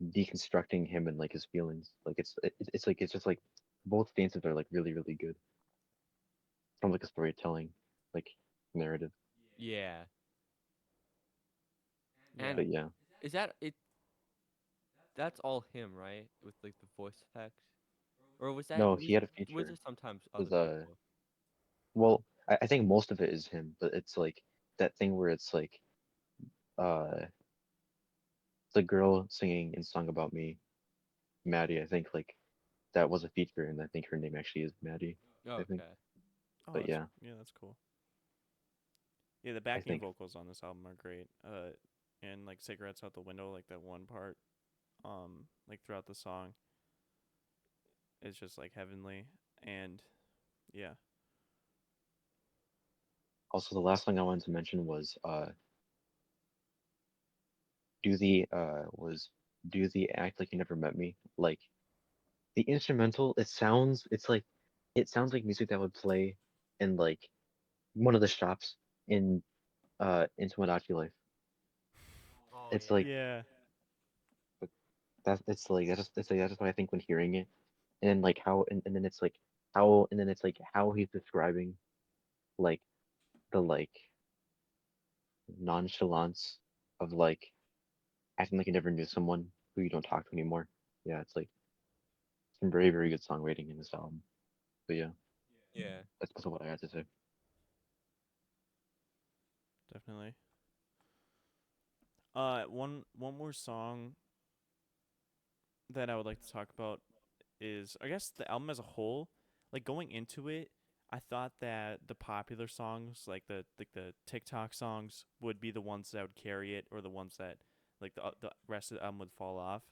deconstructing him and like his feelings. Like it's like it's just like both stances are like really good. Sounds like a storytelling like narrative. Yeah. Yeah. And But yeah, is that it? That's all him, right? With like the voice effects, or was that no, he had a was there feature. sometimes It other was people? well, I think most of it is him, but it's like that thing where it's like uh the girl singing in "Song About Me," Maddie. I think like that was a feature, and I think her name actually is Maddie. I think, Okay. Oh, but yeah, that's cool. Yeah, the I backing think vocals on this album are great. And like Cigarettes Out the Window, like that one part, like throughout the song is just like heavenly. And yeah. also the last thing I wanted to mention was do the do the act like you never met me. Like the instrumental, it sounds like music that would play in like one of the shops in Tomodachi Life. Oh It's yeah. like Yeah. that it's like that's just what I think when hearing it. And then like how and then it's like how he's describing like the like nonchalance of like acting like you never knew someone who you don't talk to anymore. Yeah, it's like some very good songwriting in this album. But yeah, Yeah. that's also what I had to say. Definitely. One more song that I would like to talk about is, I guess, the album as a whole. Like going into it, I thought that the popular songs, like the TikTok songs, would be the ones that would carry it, or the ones that like the rest of the album would fall off.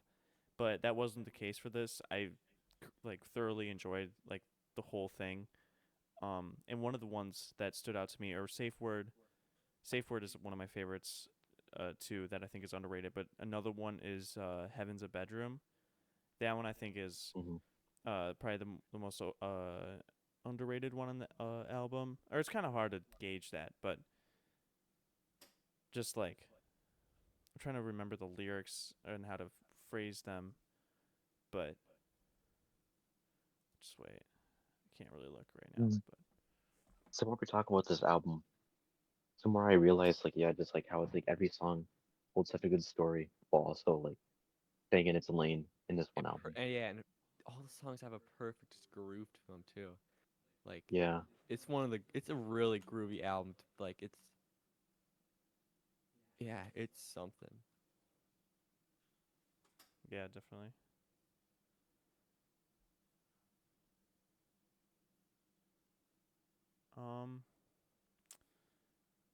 But that wasn't the case for this. I like thoroughly enjoyed like the whole thing. And one of the ones that stood out to me, or Safe Word. Safe Word is one of my favorites, too, that I think is underrated. But another one is Heaven's a Bedroom. That one I think is Hmm. probably the most underrated one on the album. Or it's kind of hard to gauge that, but just like I'm trying to remember the lyrics and how to phrase them, but just wait. I can't really look right now, Mm. but So when we're talking about this album, the more I realized, like, yeah, just like how it's like every song holds such a good story, but also like staying in its lane in this one album. And yeah, and all the songs have a perfect just groove to them too. Like Yeah, it's a really groovy album. Like yeah, it's something. yeah, definitely. Um,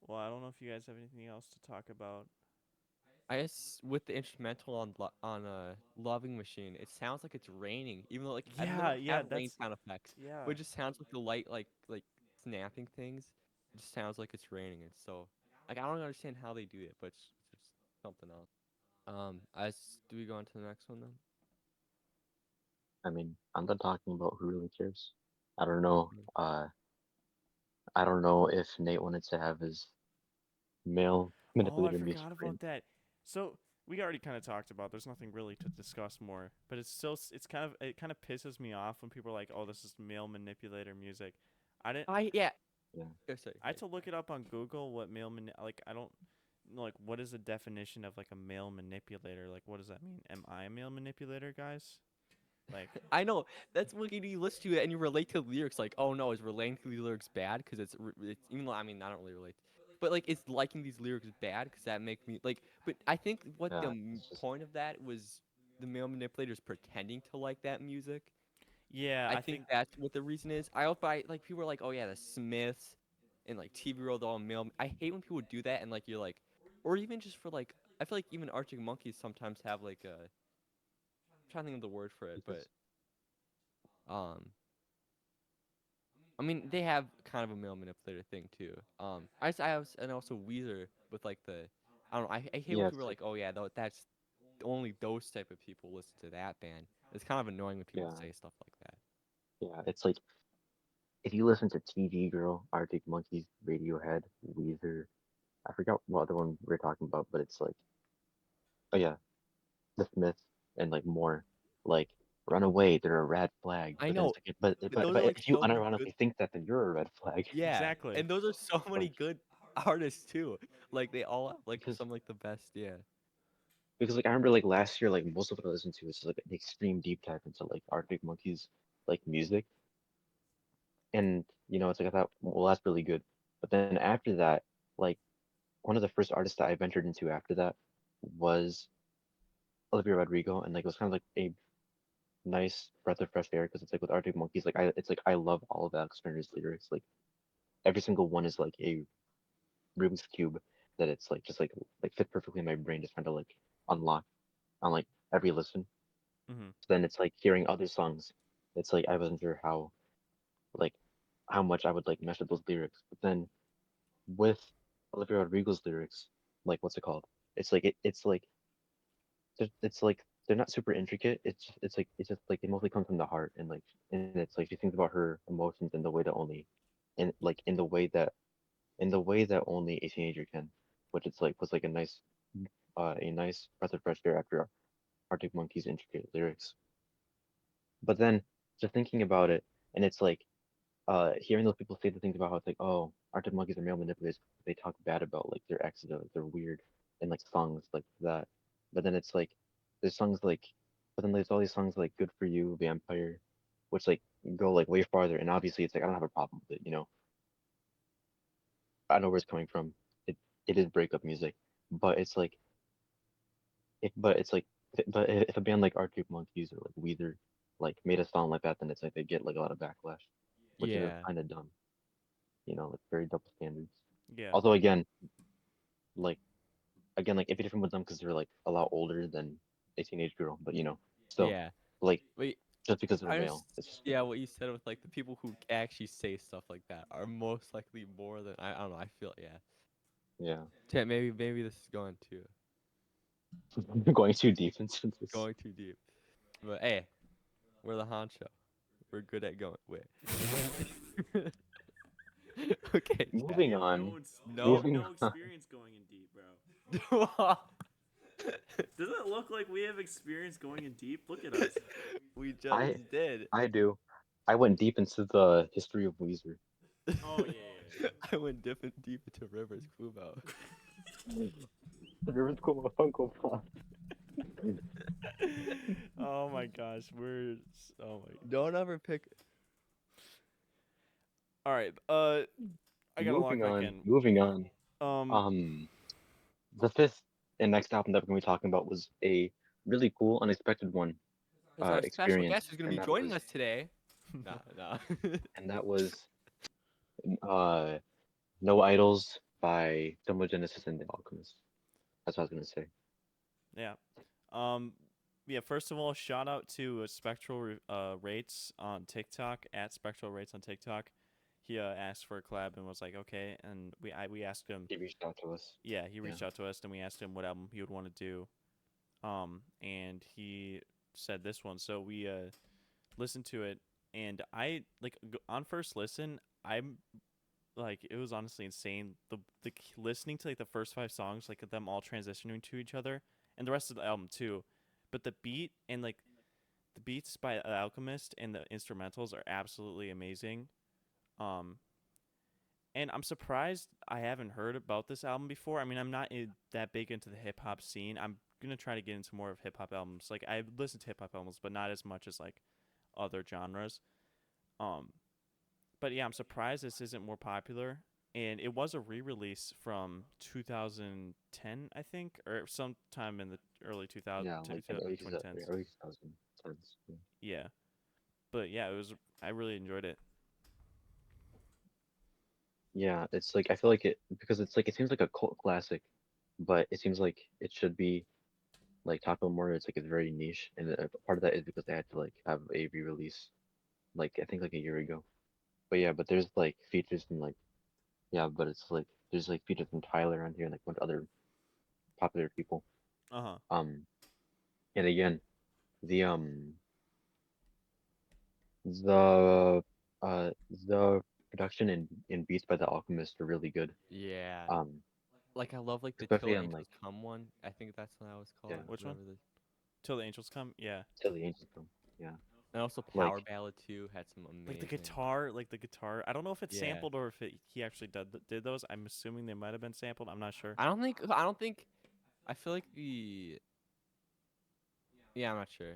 well, I don't know if you guys have anything else to talk about. I guess with the instrumental on Loving Machine, it sounds like it's raining, even though like they Yeah, don't yeah, have rain that's sound effects, yeah. but it just sounds like the light like snapping things. It just sounds like it's raining. It's so like I don't understand how they do it, but it's just something else. Do we go on to the next one then? I mean, I'm done talking about who really cares. I don't know. I don't know if Nate wanted to have his male Oh, I manipulator music forgot about rant. that. So we already kind of talked about. There's nothing really to discuss more, but it's still it kind of pisses me off when people are like, "Oh, this is male manipulator music." I didn't. I yeah. Yeah, Oh, sorry. I had to look it up on Google. What like I don't know, like what is the definition of like a male manipulator? Like what does that mean? Am I a male manipulator, guys? Like I know that's when you listen to it and you relate to the lyrics. Like, oh no, is relating to the lyrics bad? Because it's even though I mean I don't really relate, but like it's liking these lyrics bad because that make me like. But I think what the yeah. It's just point of that was the male manipulators pretending to like that music. yeah, I I think think that's what the reason is. I hope I like people are like, oh yeah, the Smiths and like TV World all male. I hate when people do that and like you're like, or even just for like I feel like even Arctic Monkeys sometimes have like a I'm trying to think of the word for it, but because um I mean, they have kind of a male manipulator thing too. I have, and also Weezer with like the, I don't know. I hate when yeah, people it's are like like, oh yeah, that's only those type of people listen to that band. It's kind of annoying when people yeah, say stuff like that. yeah. It's like if you listen to TV Girl, Arctic Monkeys, Radiohead, Weezer, I forgot what other one we are talking about, but it's like, oh yeah, The Smiths and like more, like Runaway, they're a red flag. I But then know, it's like, but but those are like if you so many good. unironically think that, then you're a red flag. Yeah, exactly. and those are so many Like good artists too. Like they all have like because some like the best. Yeah. like I remember like last year, like most of what I listened to was like an extreme deep dive into like Arctic Monkeys like music, and it's like I thought, well, that's really good. But then after that, like one of the first artists that I ventured into after that was Olivia Rodrigo, and like it was kind of like a nice breath of fresh air because it's like with Arctic Monkeys, like it's like I love all of Alex Turner's lyrics. Like every single one is like a Rubik's cube that it's like just like fit perfectly in my brain, just trying to like unlock on like every listen. Mhm. So then it's like hearing other songs. It's like I wasn't sure like how much I would like mesh with those lyrics. But then with Olivia Rodrigo's lyrics, like what's it called? It's like it's like it's like they're not super intricate. It's just like it mostly comes from the heart and it's like she thinks about her emotions in the way that only in like in the way that only a teenager can, which it's like was like a nice breath of fresh air after Arctic Monkeys' intricate lyrics. But then just thinking about it, and it's like hearing those people say the things about how it's like, oh, Arctic Monkeys are male manipulators. They talk bad about like their exes, or like, they're weird, and like songs like that. But then it's like there's songs like, but then there's all these songs like "Good for You," "Vampire," which like go like way farther. And obviously, it's like I don't have a problem with it. I know where it's coming from. It it is breakup music, but it's like but it's like but if a band like Arctic Monkeys or like Weezer like made a song like that, then it's like they get like a lot of backlash, which is Yeah. kind of dumb. Like very double standards. Yeah. Although like like it'd be different with them because they're like a lot older than a teenage girl, but still Yeah. like Wait, just because they're I male, just it's just yeah, what you said with like the people who actually say stuff like that are most likely more than I don't know. I feel yeah. yeah. Chat, maybe this is going too Going too deep into this. going too deep. But hey, we're the honcho. We're good at going. Wait. Okay, chat. Moving on. We No. have Moving no on. experience going in deep, bro. Does it look like we have experience going in deep? Look at us. We I just did. I do. I went deep into the history of Weezer. Oh yeah. I went dipping deep into Rivers Kubo. The Rivers Cuomo Funko Pop. Oh my gosh, oh my. Don't ever pick. All right. I gotta log Moving back on. in. Moving on. Um. Um, the fifth and next album that we're gonna be talking about was a really cool, unexpected one. Because our special Experience, guest is gonna and be that joining was us today. Nah, nah. and that was uh No Idols by Domo Genesis and The Alchemist. That's what I was gonna say. Yeah. Um. Yeah. First of all, shout out to Rates on TikTok at Spectral Rates on TikTok. He asked for a collab and was like, okay, and we asked him. He reached out to us. Yeah, he Yeah. reached out to us and we asked him what album he would want to do. And he said this one. So we listened to it, and I like on first listen, I'm like it was honestly insane. Listening to like the first 5 songs, like them all transitioning to each other, and the rest of the album too. But the beat and like the beats by Alchemist and the instrumentals are absolutely amazing. Um, and I'm surprised I haven't heard about this album before. I mean, I'm not that big into the hip hop scene. I'm gonna try to get into more of hip hop albums. Like I listen to hip hop albums, but not as much as like other genres. Um, but yeah, I'm surprised this isn't more popular. And it was a re-release from 2010, I think, or sometime in the early 2000 Yeah, like in early 2000, 2010s. early 2010s. Yeah. Yeah, but yeah, it was. I really enjoyed it. Yeah, it's like I feel like because it's like it seems like a cult classic, but it seems like it should be like talked about more. It's like it's very niche, and part of that is because they had to like have a re-release, like I think like a year ago. But yeah, but there's like features from like yeah, but it's like there's like features from Tyler on here and like a bunch of other popular people. Uh huh. Um, and again, the um the uh the production and beats by the Alchemist are really good. Yeah. Um, Like I love like the Till especially on Angels like Come one. I think that's what that was yeah, called. Which one? Whatever the. Till the Angels Come. Yeah. Till the Angels Come. Yeah, And also Power like Ballad 2 had some Like the amazing. guitar, I don't know if it's Yeah. sampled or if he actually did those. I'm assuming they might have been sampled. I'm not sure. I don't think I feel like the yeah, I'm not sure.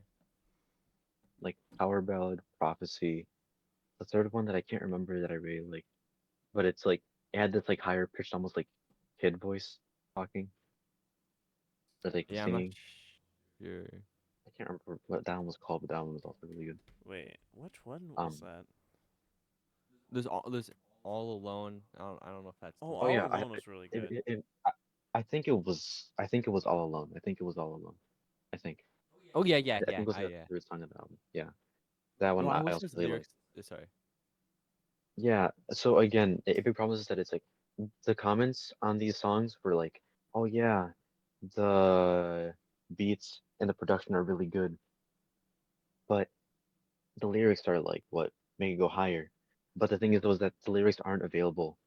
like Power Ballad, Prophecy. The third one that I can't remember that I really like, but it's like it had this like higher pitched, almost like kid voice talking or like Yeah, I'm not singing. sure. I can't remember what that one was called, but that one was also really good. Wait, which one was Um, that? There's All Alone. I don't know if that's the Oh, oh one. All yeah, Alone was really good. I think it was All Alone. I think it was All Alone. I think Oh yeah, yeah, I yeah. think it was I like yeah. the third song of the album. Yeah, that No, one I I wish also his really like. lyrics. Sorry. Yeah, so again, a big problem is that it's like the comments on these songs were like, oh yeah, the beats and the production are really good, but the lyrics are like what make it go higher. But the thing is, though, is that the lyrics aren't available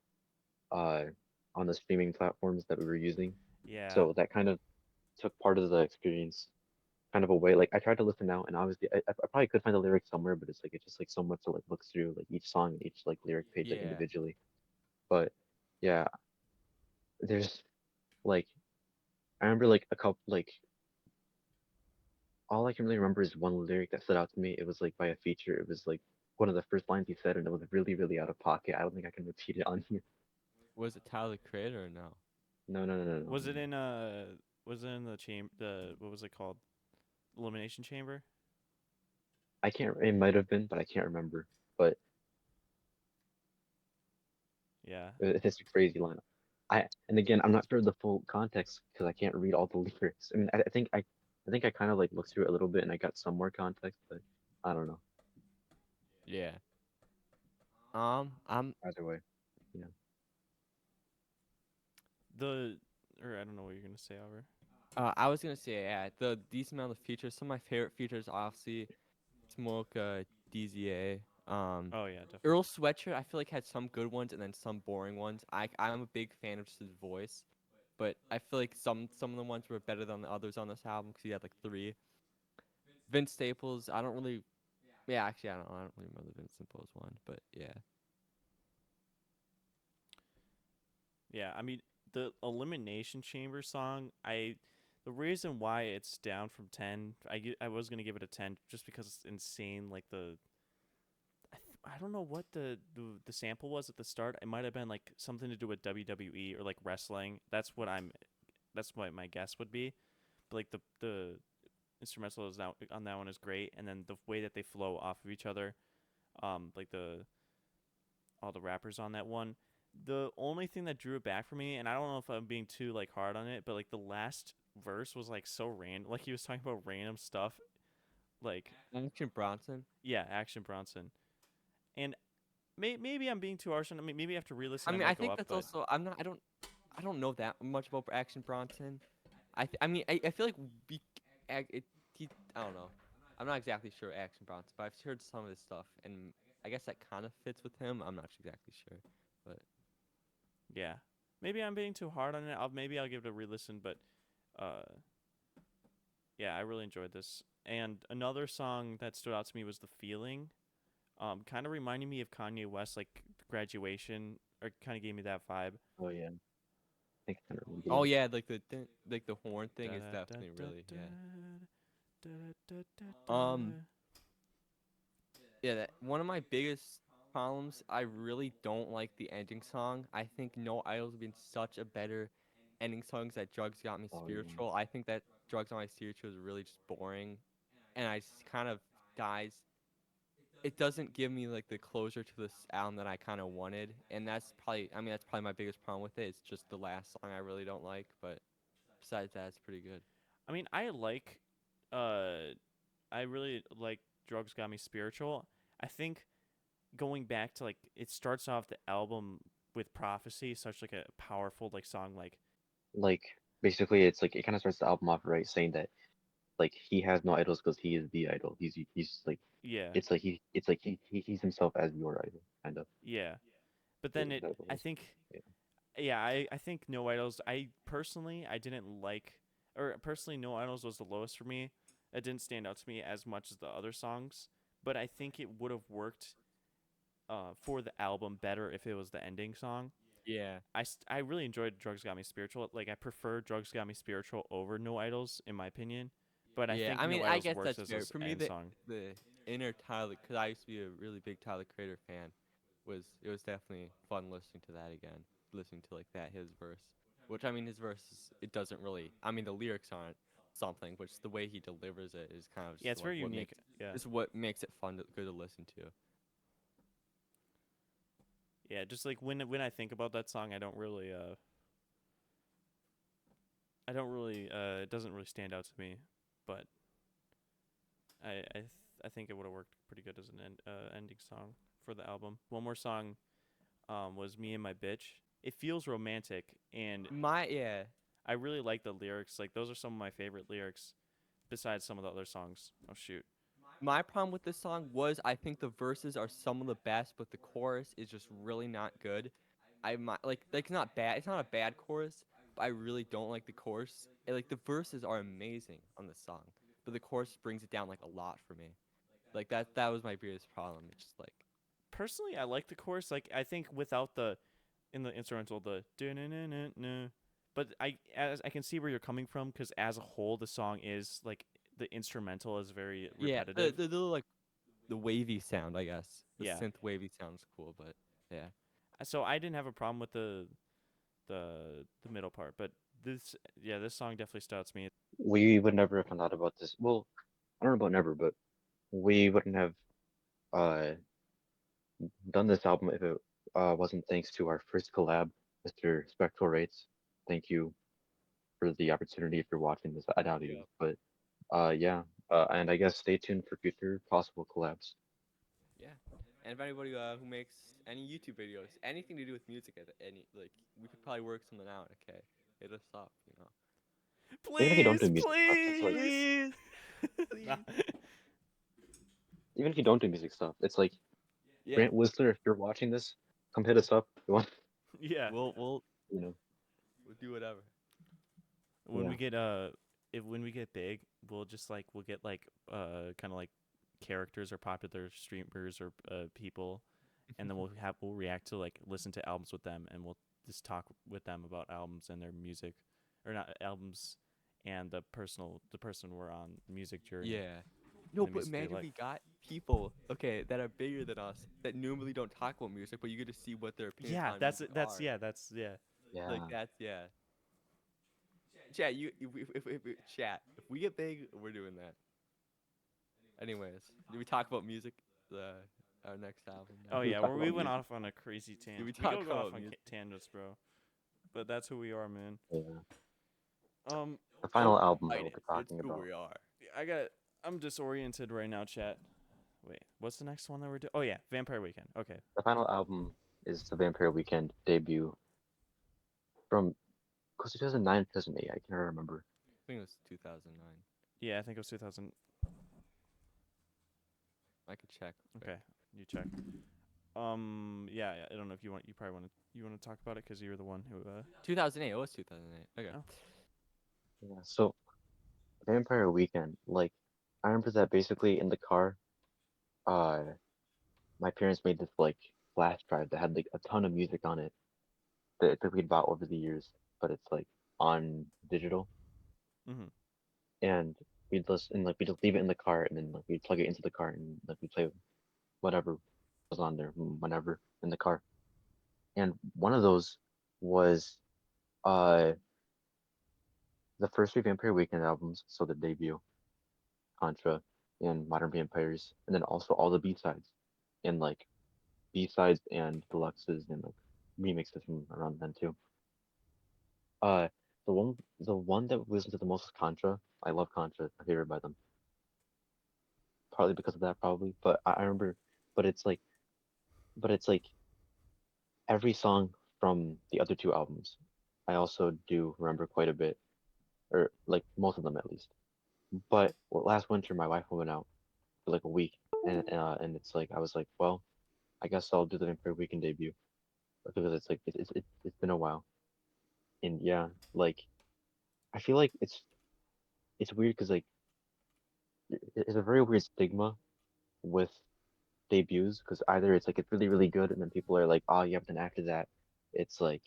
uh on the streaming platforms that we were using, Yeah, so that kind of took part of the experience kind of away. Like I tried to listen now, and obviously I probably could find the lyrics somewhere, but it's just like so much to like look through like each song and each like lyric page like Yeah. individually. But yeah, there's like I remember like a couple like all I can really remember is one lyric that stood out to me. It was like by a feature. It was like one of the first lines he said, and it was really really out of pocket. I don't think I can repeat it on here. Was it Tyler the Creator or no? No no no no no. was it no. in was it in the chamber? The what was it called? Elimination Chamber. I can't. It might have been, but I can't remember. But Yeah. it's a crazy lineup. And again, I'm not sure of the full context because I can't read all the lyrics. I mean, I think I kind of like looked through it a little bit and I got some more context, but I don't know. Yeah. I'm Either way, you know. The or I don't know what you're gonna say over. I was gonna say, yeah, the decent amount of features. Some of my favorite features, obviously, Smoke, DZA. Oh yeah, definitely. Earl Sweatshirt, I feel like had some good ones and then some boring ones. I'm a big fan of just his voice, but I feel like some of the ones were better than the others on this album because he had like three. Vince Staples, I don't really. Yeah, actually, I don't. I don't really remember the Vince Staples one, but yeah. Yeah, I mean the Elimination Chamber song. The reason why it's down from 10, I was gonna give it a 10 just because it's insane. Like I don't know what the sample was at the start. It might have been like something to do with WWE or like wrestling. That's what my guess would be. But like the instrumental is now on that one is great, and then the way that they flow off of each other, like the all the rappers on that one. The only thing that drew it back for me, and I don't know if I'm being too like hard on it, but like the last verse was like so random. Like he was talking about random stuff. Like Action Bronson. yeah, Action Bronson, and maybe I'm being too harsh on it. Maybe after I re-listen, it mean, I might go think up, that's but also. I'm not. I don't know that much about Action Bronson. I mean, I feel like he. I don't know. I'm not exactly sure Action Bronson, but I've heard some of his stuff, and I guess that kind of fits with him. I'm not exactly sure, but yeah, maybe I'm being too hard on it. Maybe I'll give it a re-listen, but uh, yeah, I really enjoyed this. And another song that stood out to me was "The Feeling." Kind of reminding me of Kanye West, like Graduation, or kind of gave me that vibe. Oh yeah, I think I kind of remember oh that. yeah, like the horn thing Da is da da definitely da really da yeah. da da da Um, da. yeah, one of my biggest problems. I really don't like the ending song. I think No Idol's been such a better ending songs that Drugs Got Me Oh yeah. Spiritual. I think that Drugs Got Me Spiritual is really just boring, and I just kind of dies. It doesn't give me like the closure to this album that I kind of wanted, and that's probably. I mean, that's probably my biggest problem with it. It's just the last song I really don't like, but besides that, it's pretty good. I mean, I really like Drugs Got Me Spiritual. I think going back to like, it starts off the album with Prophecy, such like a powerful like song, like Like basically, it's like it kind of starts the album off right, saying that like he has no idols because he is the idol. He's like yeah, it's like he's himself as your idol, kind of. yeah. But Is then that what it I was? think, Yeah. yeah, I think No Idols. I didn't like, or personally, No Idols was the lowest for me. It didn't stand out to me as much as the other songs, but I think it would have worked for the album better if it was the ending song. Yeah. I really enjoyed Drugs Got Me Spiritual. Like I prefer Drugs Got Me Spiritual over No Idols in my opinion, but I Yeah, think I No mean, I Idols guess works that's as fair. For me, end song. the inner Tyler, because I used to be a really big Tyler Creator fan, it was definitely fun listening to that again, listening to like that his verse, which I mean his verse it doesn't really. I mean the lyrics aren't something, but just the way he delivers it is kind of Yeah, just it's like very what unique. makes Yeah, is what makes it fun, good to listen to. yeah. Just like when I think about that song, I don't really it doesn't really stand out to me, but I think it would have worked pretty good as an ending song for the album. One more song was "Me and My Bitch." It feels romantic, and My yeah, I really like the lyrics. Like those are some of my favorite lyrics, besides some of the other songs. Oh shoot. my problem with this song was I think the verses are some of the best, but the chorus is just really not good. I might like it's not bad. It's not a bad chorus, but I really don't like the chorus. Like the verses are amazing on the song, but the chorus brings it down like a lot for me. Like that was my biggest problem. It's just like Personally, I like the chorus. Like I think without the in the instrumental the "dun-dun-dun-dun-dun," but I can see where you're coming from because as a whole the song is like the instrumental is very yeah, repetitive. the little like the wavy sound, I guess. The Yeah. synth wavy sounds cool, but yeah. So I didn't have a problem with the middle part, but this song definitely stood out to me. We would never have found out about this. Well, I don't know about never, but we wouldn't have uh done this album if it wasn't thanks to our first collab, Mr. Spectral Rates. Thank you for the opportunity if you're watching this. I doubt you, Yeah. but yeah. And I guess stay tuned for future possible collabs. Yeah. And if anybody who makes any YouTube videos, anything to do with music, any like we could probably work something out. Okay, hit us up. Even if you don't do Please, music stuff, it's like please. Please, Nah. please. even if you don't do music stuff, it's like Yeah. Grant Whistler, if you're watching this, come hit us up. You want, Yeah. We'll you know, we'll do whatever. When yeah. we get if when we get big, we'll get like kind of like characters or popular streamers or people, and then we'll react to like listen to albums with them, and we'll just talk with them about albums and their music, or not albums, and the person we're on music journey Yeah. and No, the but music they imagine like. we got people, okay, that are bigger than us that normally don't talk about music, but you get to see what their opinions Yeah, on music that's are. yeah, that's yeah. Like Yeah. that's yeah. Chat, chat. If we get big, we're doing that. Anyways, did we talk about music? The our next album Oh now. We yeah, talk where we about went music. off on a crazy Did tangent. we We talk go off about on music? tangents, bro. But that's who we are, man. Yeah. Um, The Don't final album that fight we'll it. be It's talking who about. we are. I got. I'm disoriented right now, chat. Wait, what's the next one that we're doing? Oh yeah, Vampire Weekend. Okay. The final album is the Vampire Weekend debut from close to 2009, 2008. I can't remember. I think it was 2009. Yeah, I think it was 2000. I could check. Okay, you check. Yeah, I don't know if you want. You probably want to. You want to talk about it because you're the one who. 2008. It was 2008. Okay. Oh. Yeah. So Vampire Weekend, like, I remember that basically in the car, uh, my parents made this like flash drive that had like a ton of music on it that we'd bought over the years, but it's like on digital, Mhm. and we'd listen and like we just leave it in the car, and then like we'd plug it into the car, and like we play whatever was on there whenever in the car. And one of those was uh the first three Vampire Weekend albums, so the debut, Contra, and Modern Vampires, and then also all the B sides, and like B sides and deluxes and like remixes from around then too. Uh, the one that we listened to the most is Contra. I love Contra. It's my favorite by them. Partly because of that, probably. But I remember, but it's like, but it's like every song from the other two albums. I also do remember quite a bit, or like most of them at least. But last winter, my wife went out for like a week, and it's like I was like, well, I guess I'll do the Vampire Weekend debut because it's like it's been a while, and yeah, like I feel like it's weird because like it's a very weird stigma with debuts because either it's like it's really good and then people are like, oh yeah, but then after that, it's like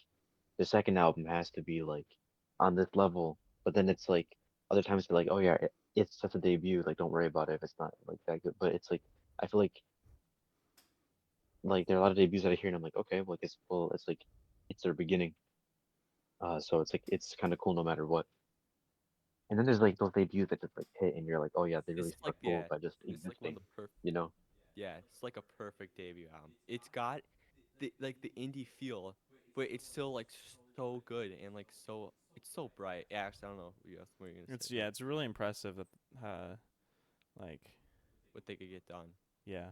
the second album has to be like on this level, but then it's like other times they're like, oh yeah, it's just a debut, like don't worry about it if it's not like that good. But it's like I feel like there are a lot of debuts that I hear and I'm like, okay, well it's like it's their beginning. So it's like it's kind of cool no matter what. And then there's like those debuts that just like hit and you're like, oh yeah, they This really is like struck yeah. gold by just This is like one of existing, the perfect. you know? Yeah, it's like a perfect debut album. It's got the indie feel, but it's still like so good and like so it's so bright. Yeah, actually, I don't know what you're gonna say, It's but yeah, it's really impressive that like what they could get done. yeah.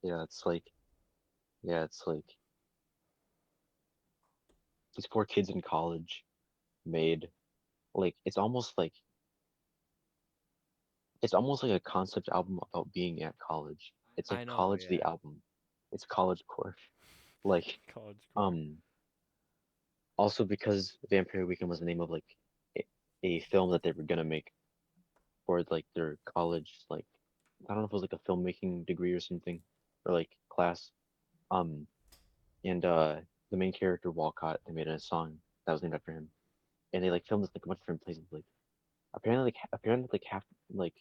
Yeah, it's like these four kids in college made like it's almost like a concept album about being at college. It's like I know, college the yeah. album. It's college core. Like College core. um also because Vampire Weekend was the name of like a, a film that they were gonna make for like their college like I don't know if it was like a filmmaking degree or something or like class. Um and the main character Walcott they made a song that was named after him. And they like filmed this like a bunch of different places like apparently like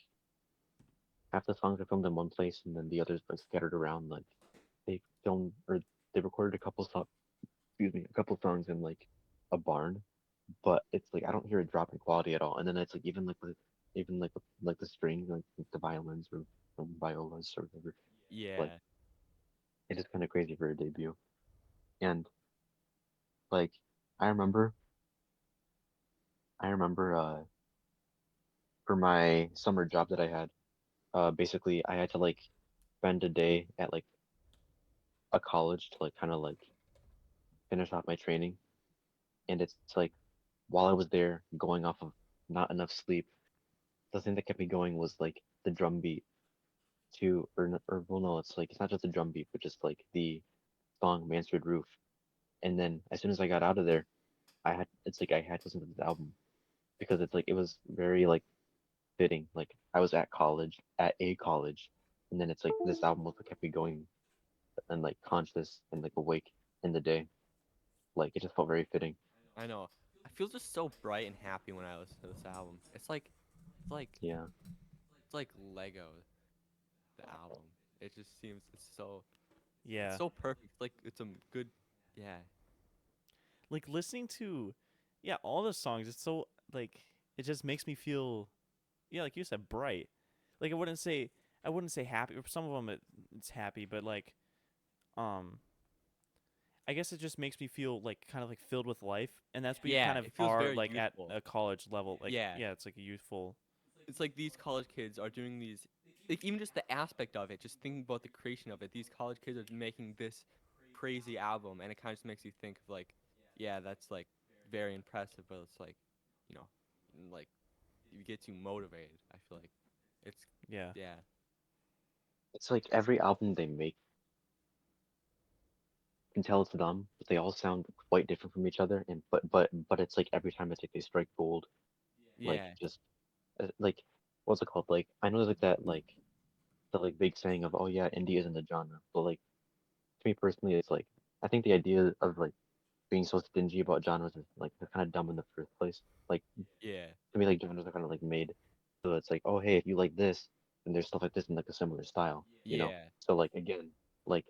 half the songs are filmed in one place and then the others like scattered around like they filmed or they recorded a couple songs in like a barn, but it's like I don't hear a drop in quality at all. And then it's like even like even like the strings, like the violins or violas or whatever. Like Yeah. it is kind of crazy for a debut. And like I remember, I remember for my summer job that I had, basically I had to like spend a day at like a college to like kind of like finish off my training. And it's like while I was there, going off of not enough sleep, the thing that kept me going was like the drum beat to or well no, it's like it's not just the drum beat, but just like the song Mansard Roof. And then as soon as I got out of there, I had to listen to this album because it's like it was very like fitting. Like I was at a college, and then it's like this album was what kept me going and like conscious and like awake in the day. Like it just felt very fitting. I know. I feel just so bright and happy when I listen to this album. It's like Yeah. it's like Lego, the album. It just seems it's Yeah. so perfect. Like it's a good yeah. Like listening to yeah, all the songs, it's so like it just makes me feel yeah, like you said, bright. Like I wouldn't say happy. For some of them it's happy, but like um I guess it just makes me feel like kind of like filled with life, and that's what you Yeah, kind of it feels are very like at youthful. a college level. Like Yeah. yeah, it's like a youthful. It's like these college kids are doing these like even just the aspect of it, just thinking about the creation of it. These college kids are making this crazy album and it kind of just makes you think of like yeah, that's like very impressive, but it's like, you know, like it gets you motivated. I feel like it's Yeah, yeah. It's like every album they make can tell it's them, but they all sound quite different from each other. And but it's like every time it's like they strike gold. Like Yeah. just like what's it called? Like I know there's like that like the like big saying of oh yeah, indie isn't a genre, but like to me personally, it's like I think the idea of like being so stingy about genres is like they're kind of dumb in the first place. Like Yeah. to me, like genres are kind of like made so it's like oh hey, if you like this, then there's stuff like this in like a similar style, you know. Yeah. So like again, like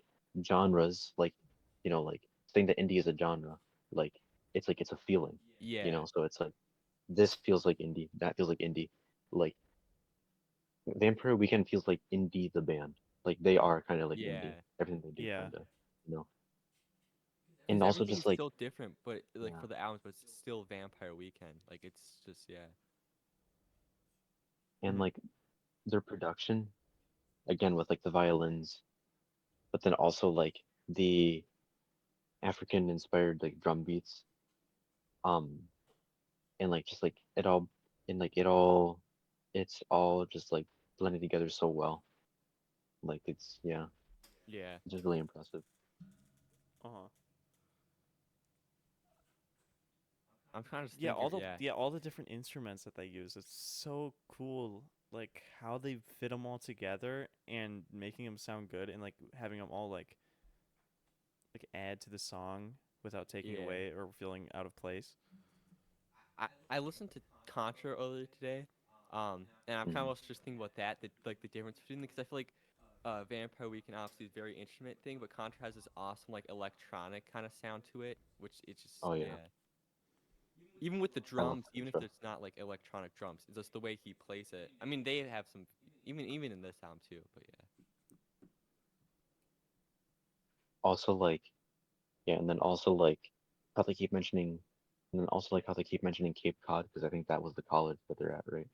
genres, like like saying that indie is a genre, like it's a feeling, you Yeah. know. So it's like this feels like indie, that feels like indie, like Vampire Weekend feels like indie the band, like they are kind of like indie, Yeah. everything they do yeah, kind of, you know. Because And also everything just is like so different, but like yeah, for the albums, but it's still Vampire Weekend. Like it's just yeah. and hmm like their production again with like the violins, but then also like the African inspired like drum beats, um, and like just like it all, and like it's all just like blended together so well. Like it's yeah, Yeah. it's just really impressive. uh huh. I'm trying to just Yeah, think of yeah. all the different instruments that they use. It's so cool. Like how they fit them all together and making them sound good, and like having them all like add to the song without taking Yeah. away or feeling out of place. I listened to Contra earlier today, and I'm kind of Mm. also just thinking about that, like the difference between because I feel like Vampire Weekend obviously is very instrument thing, but Contra has this awesome like electronic kind of sound to it, which it's just Oh yeah, yeah. Even with the I love drums, even if Contra. it's not like electronic drums, it's just the way he plays it. I mean, they have some even in this album too, but yeah. Also like yeah, and then also like how they keep mentioning, and then also like how they keep mentioning Cape Cod because I think that was the college that they're at, right?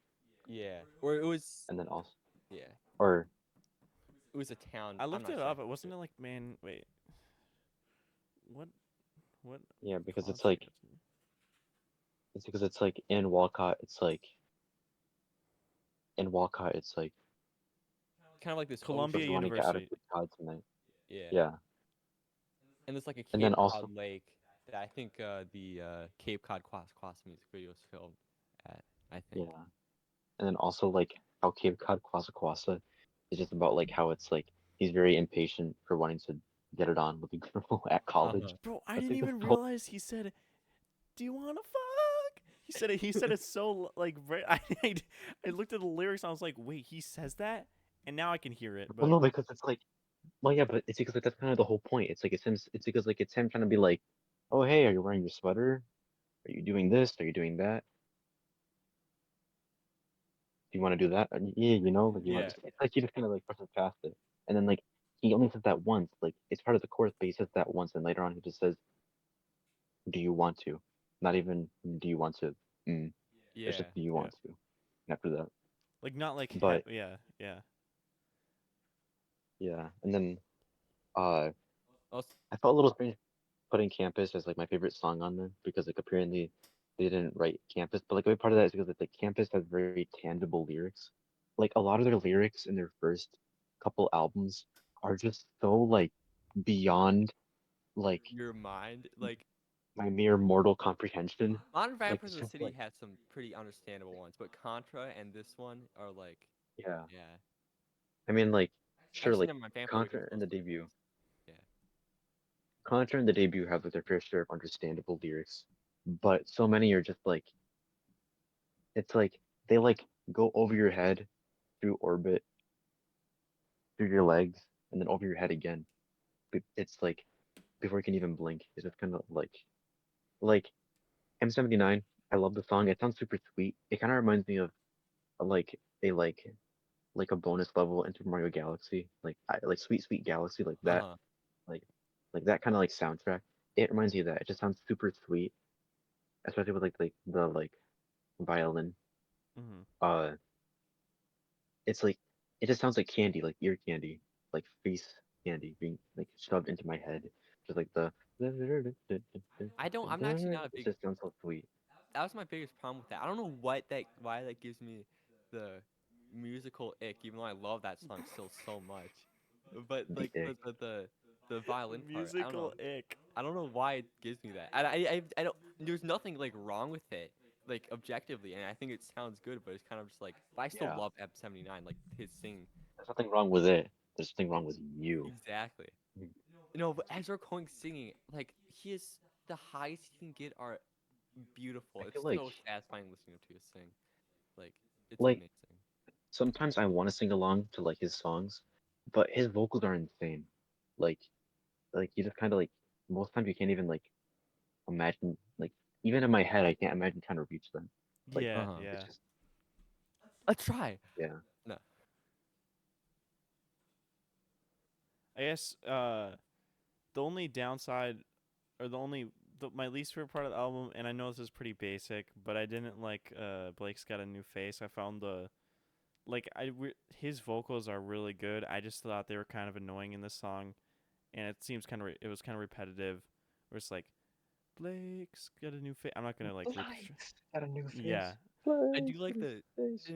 Yeah. Or it was And then also yeah. or It was a town. I I'm looked not it sure. up. It wasn't it like man. Wait, what what yeah, because concert? it's because it's like in Walcott, it's like Kind of like this so Columbia if ocean. you want to get out of University. Cape Cod tonight, Yeah. yeah, And there's like a and then Cape Cod also lake that I think the Cape Cod Quas music video was filmed at. I think. yeah, and then also like how Cape Cod Kwasa is just about like how it's like he's very impatient for wanting to get it on with a girl at Uh college. huh. Bro, I That's didn't like the even whole. realize he said, "Do you want to fuck?" He said it. He said it so like I looked at the lyrics and I was like, "Wait, he says that?" And now I can hear it. Well, But no, because it's like, well, yeah, but it's because like that's kind of the whole point. It's like it's him. It's because like it's him trying to be like, oh hey, are you wearing your sweater? Are you doing this? Are you doing that? do you want to do that? Yeah, you know, like you want. Yeah. It's like he just kind of like pushes past it, and then like he only says that once. Like it's part of the chorus, but he says that once, and later on he just says, "Do you want to?" Not even "Do you want to?" Mm. It's Yeah. just "Do you Yeah. want to?" After that, Like not like but yeah, yeah. yeah, and then uh, Also, I felt a little strange putting Campus as like my favorite song on there because like apparently they didn't write Campus, but like a big part of that is because like Campus has very tangible lyrics. Like a lot of their lyrics in their first couple albums are just so like beyond like your mind, like my mere mortal comprehension. Modern Like Rappers it's of the just City like has some pretty understandable ones, but Contra and this one are like, yeah. yeah. I mean like sure Actually, like never mind. Vampire Weekend's Contra and close the one. debut. Yeah. Contra and the debut have like their fair share of understandable lyrics, but so many are just like it's like they like go over your head through orbit through your legs and then over your head again. It's like before you can even blink. It's just kind of like M79. I love the song. It sounds super sweet. It kind of reminds me of like a like a bonus level in Super Mario Galaxy, like Sweet Sweet Galaxy, Uh huh. like like that kind of like soundtrack. It reminds me of that. It just sounds super sweet, especially with like the like violin. Mm-hmm. Uh, it's like it just sounds like candy, like ear candy, like face candy being like shoved into my head. Just like the I don't. I'm actually not a it big. just sounds so sweet. That was my biggest problem with that. I don't know what that. Why that gives me the musical ick, even though I love that song still so much. But The like ick. the violin part, I don't know. Musical ick. I don't know why it gives me that. I don't. There's nothing like wrong with it, like objectively, and I think it sounds good. But it's kind of just like. But I still Yeah, love M79, like his singing. there's nothing wrong with it. There's something wrong with you. Exactly. Mm. No, but Ezra Cohen singing, like he is the highest he can get are beautiful. I feel It's like so satisfying listening to him sing. Like it's like amazing. sometimes I want to sing along to like his songs, but his vocals are insane. Like you just kind of like most times you can't even like imagine like even in my head I can't imagine trying to reach them. Like Uh Yeah, huh. it's yeah. just Let's try. yeah No. I guess the only downside or my least favorite part of the album, and I know this is pretty basic, but I didn't like Blake's Got a New Face. I found his vocals are really good. I just thought they were kind of annoying in this song, and it was kind of repetitive. Where it's like Blake's got a new face. I'm not gonna like Blake's got a new yeah, face. I do Blake's got like a new the face.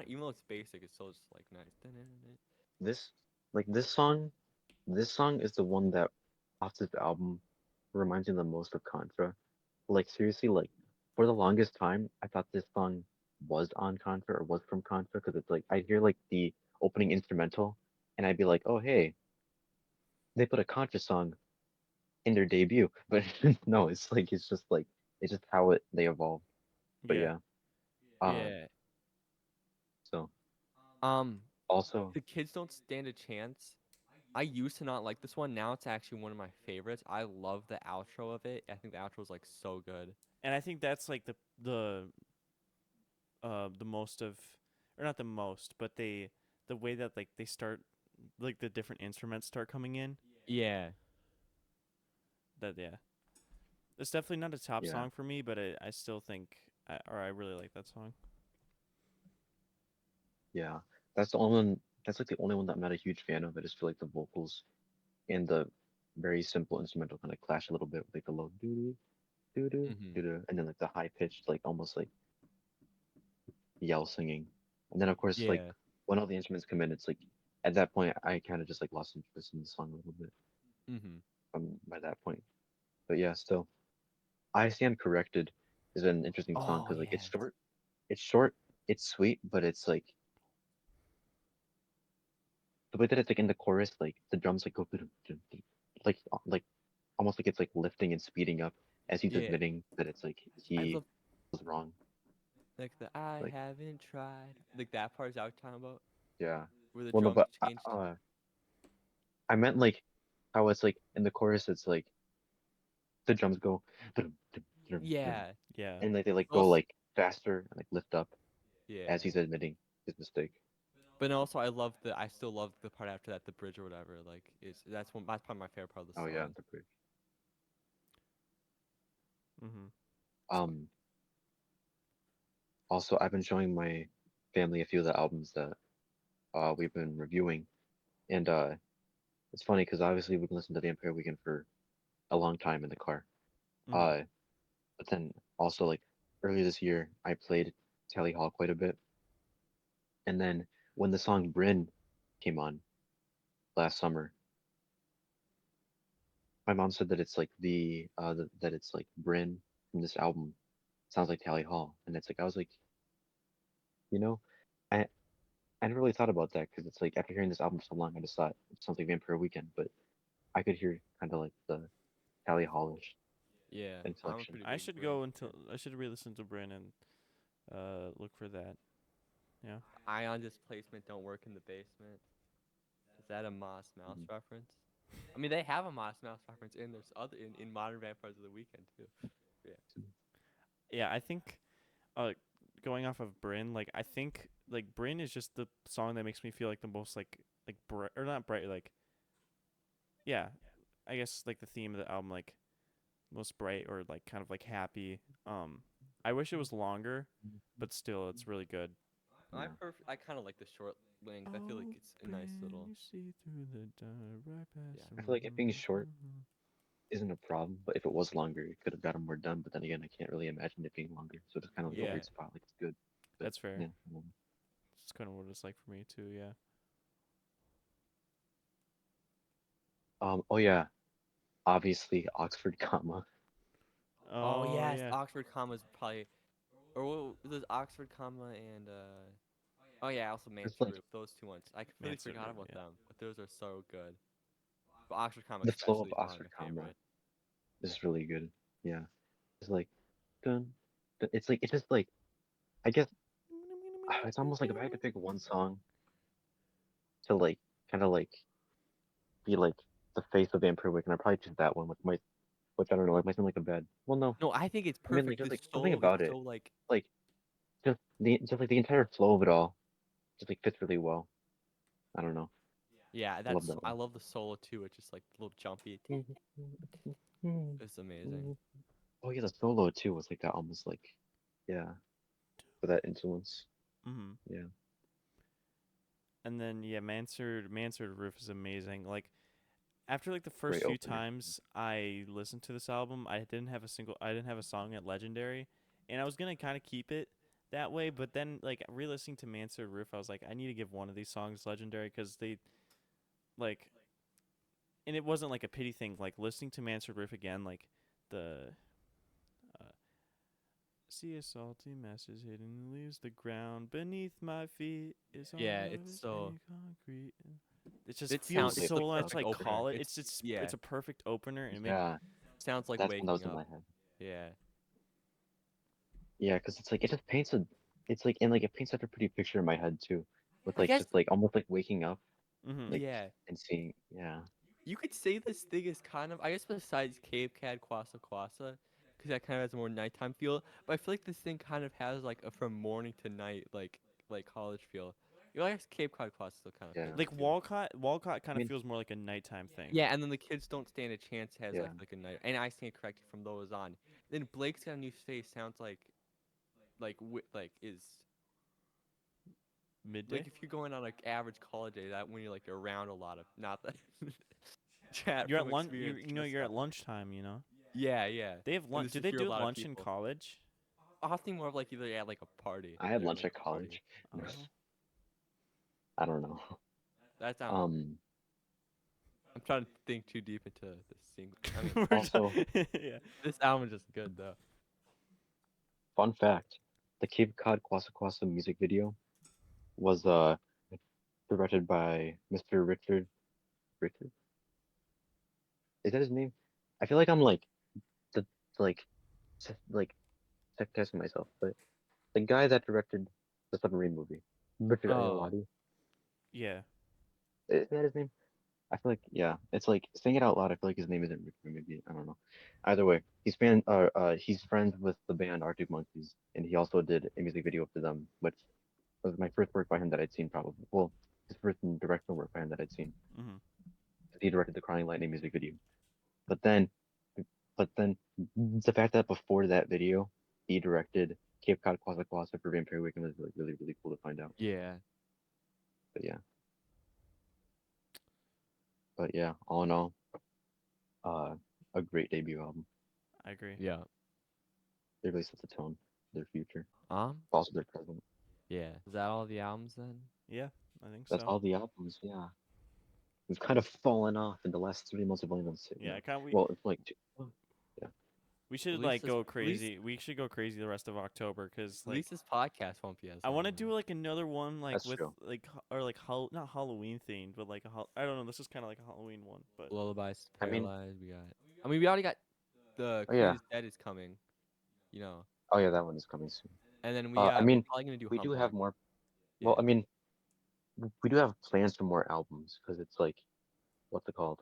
even though it's basic, it's still just like nice. This like this song is the one that off this album reminds me the most of Contra. Like seriously, like for the longest time, I thought this song was on Contra or was from Contra because it's like I'd hear like the opening instrumental and I'd be like, oh hey, they put a Contra song in their debut, but no, it's like it's just how it they evolved. But yeah, yeah, uh, Yeah. so Um, also the kids don't stand a chance. I used to not like this one. Now it's actually one of my favorites. I love the outro of it. I think the outro is like so good. and I think that's like the most of, or not the most, but the way that like they start, like the different instruments start coming in. Yeah. That yeah, it's definitely not a top yeah, song for me, but I still think I really like that song. yeah, that's the only one. That's like the only one that I'm not a huge fan of. I just feel like the vocals and the very simple instrumental kind of clash a little bit with like the low doo doo doo Mhm. doo doo, and then like the high pitched like almost like yell singing, and then of course like Yeah. when all the instruments come in, it's like at that point I kind of just like lost interest in the song a little bit Mhm. by that point. But yeah, still, I Stand Corrected is an interesting song Oh because like yes. it's short, it's sweet, but it's like the way that it's like in the chorus, like the drums like go like almost like it's like lifting and speeding up as he's Yeah. admitting that it's like I he love was wrong. like the I Like haven't tried. Like that part is out talking about yeah, where the well no, drums but changed. I meant like how it's like in the chorus, it's like the drums go Yeah. Yeah, and like they like go Also, like faster and like lift up Yeah. as he's admitting his mistake. But also, I still love the part after that, the bridge or whatever. Like, that's probably my favorite part of the Oh yeah, song. the bridge. Mhm. Um, Also, I've been showing my family a few of the albums that we've been reviewing, and it's funny because obviously we've been listening to the Empire Weekend for a long time in the car. Mhm. Uh, but then also like earlier this year, I played Tally Hall quite a bit, and then when the song Bryn came on last summer, my mom said that it's like that it's like Bryn from this album sounds like Tally Hall, and it's like I was like, you know, I I never really thought about that because it's like after hearing this album for so long, I just thought it sounds like Vampire Weekend, but I could hear kind of like the Tally Hallish Yeah, I'm a inflection. pretty I big should Bryn go fan. until I should re-listen to Bryn and look for that. Yeah. Ion displacement don't work in the basement. Is that a Moss Mouse Mhm. reference? I mean, they have a Moss Mouse reference in there's other in Modern Vampires of the Weekend too. Yeah. Yeah, I think uh going off of Bryn, like I think like Bryn is just the song that makes me feel like the most like bright or not bright like yeah, I guess like the theme of the album like most bright or like kind of like happy. I wish it was longer, but still it's really good. Yeah. I kind of like the short length. I feel like it's a nice Open, little. you see through the dark, right Yeah. past the I feel like it being short moon. isn't a problem, but if it was longer, it could have gotten more done. But then again, I can't really imagine it being longer, so it's kind of like a Yeah, weird spot. Like it's good, but that's fair. yeah. It's kind of what it's like for me too. Yeah. Oh yeah, obviously Oxford comma. Oh Oh yes, yeah. Oxford comma's probably, or there's Oxford comma and oh yeah, also It's Mansard like Roof. Those two ones. I completely Mansard forgot Roof, about yeah. them, but those are so good. But Oxford comma the flow of especially is probably Oxford my comma favorite. is really good. Yeah, it's like dun, it's like it's just like I guess it's almost like if I had to pick one song to like kind of like be like the face of Vampire Weekend, I'd probably choose that one, which I don't know, it might seem like a bad. Well, no, No, I think it's I mean like perfect. just The like something solo is about so it, like, like just like the entire flow of it all, just like fits really well. I don't know, yeah, I love that I one. love the solo too. It's just like a little jumpy. It's amazing. Oh yeah, the solo too was like that almost like yeah, for that influence. Mhm. Yeah, And then yeah, Mansard Roof is amazing. Like after like the first great few opener. times I listened to this album, I didn't have a song at Legendary, and I was gonna kind of keep it that way. But then like re-listening to Mansard Roof, I was like, I need to give one of these songs Legendary because they like, and it wasn't like a pity thing. Like listening to Mansard Roof again, like the uh, see a salty message hidden leaves the ground beneath my feet is Yeah, always it's so. a concrete. It just It feels sounds. Totally a It's like so much perfect perfect like opener. opener. college. It's yeah. It's a perfect opener and make Yeah, Sounds like that's one that waking was in up. my head. Yeah. Yeah, because it's like it just paints a, it's like and like it paints such a pretty picture in my head too, with I like guess. just like almost like waking up, mm-hmm. like Yeah. and seeing. Yeah, You could say this thing is kind of, I guess, besides Cape Cad Kwasa Kwasa, because that kind of has a more nighttime feel. But I feel like this thing kind of has like a from morning to night, like college feel. You know, I guess Cape Cod Kwasa still kind of yeah. feels Like it too. Walcott I kind of mean, feels more like a nighttime thing. Yeah, and then the kids don't stand a chance has yeah. like a night, and I stand corrected from those on. Then Blake's got a new face sounds like is like Midday. if you're going on like average college day, that when you're like around a lot of not that chat You're at from lunch. experience, just You're at lunchtime. You know. yeah, yeah. They have And lunch. just Do to they hear a do lot of lunch in people. college? I'll think more of like either at like a party. I had They're in lunch like at a party. college. Oh. I don't know. That sounds. Um. I'm trying to think too deep into this single. I mean, Also, Yeah. this album is just good though. fun fact: the Cape Cod Kwasa Kwasa music video was directed by Mr. Richard. Richard? Is that his name? I feel like I'm the like like second guessing myself, but the guy that directed the submarine movie, Richard Oh, Ayoade. Yeah. Is that his name? I feel like yeah, it's like saying it out loud. I feel like his name isn't Rick, maybe I don't know. Either way, he's friends with the band Arctic Monkeys, and he also did a music video for them, which was my first work by him that I'd seen probably. Well, his first directional work by him that I'd seen. Mm-hmm. He directed the Crying Lightning music video. But then, but then the fact that before that video, he directed Cape Cod Quasa Quasa for Vampire Weekend was like really really cool to find out. Yeah. But yeah, all in all, uh, a great debut album. I agree. Yeah. They really set the tone for their future, Um. but also their present. Yeah. Is that all the albums then? Yeah, I think That's so. all the albums. Yeah, we've kind of fallen off in the last 3 months of only been sitting. Yeah, I can't. Well, it's like yeah, We At should least like this. go At least. crazy. We should go crazy the rest of October because At like least this podcast won't be as I want to long. do like another one like that's with true. like or like not Halloween themed, but like I don't know. This is kind of like a Halloween one, but Lullabies to I mean, Paralyze. We got. I mean, we already got the oh Queen yeah, is Dead is coming. You know. oh yeah, that one is coming soon. And then I we're mean, probably gonna do we do have Humbug. more. Well, Yeah. I mean, we do have plans for more albums because it's like what's it called?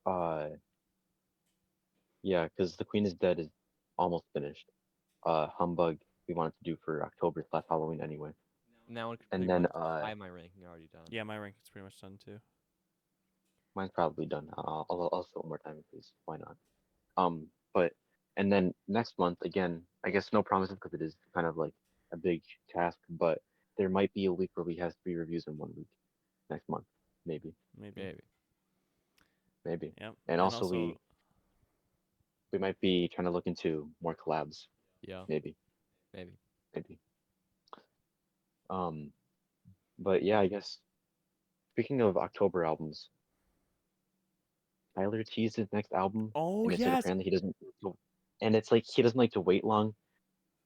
Uh, yeah, because The Queen is Dead is almost finished. Humbug we wanted to do for October/Halloween anyway, Now it's and pretty then much. I have my ranking already done. yeah, my ranking's pretty much done too. mine's probably done. I'll spend more time please. Why not? But and then next month again, I guess no promises because it is kind of like a big task, but there might be a week where we have 3 reviews in 1 week next month, maybe, Maybe. Maybe. maybe. Yep. And And also also, we might be trying to look into more collabs, Yeah. maybe, Maybe. maybe. Um, but yeah, I guess speaking of October albums, Tyler teased his next album, oh and it said yes, apparently he doesn't, and it's like he doesn't like to wait long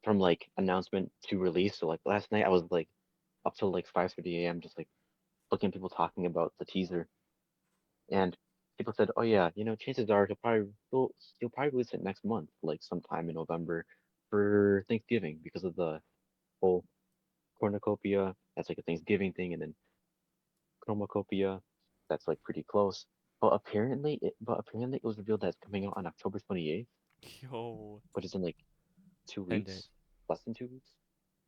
from like announcement to release. So like last night I was like up till like 5:30 a.m. just like looking at people talking about the teaser, and people said, "Oh yeah, chances are he'll probably release it next month, like sometime in November for Thanksgiving because of the whole cornucopia. That's like a Thanksgiving thing, and then chromacopia, that's like pretty close. But apparently it was revealed that it's coming out on October 28th, yo, which is in like 2 weeks, 10 days. less than 2 weeks,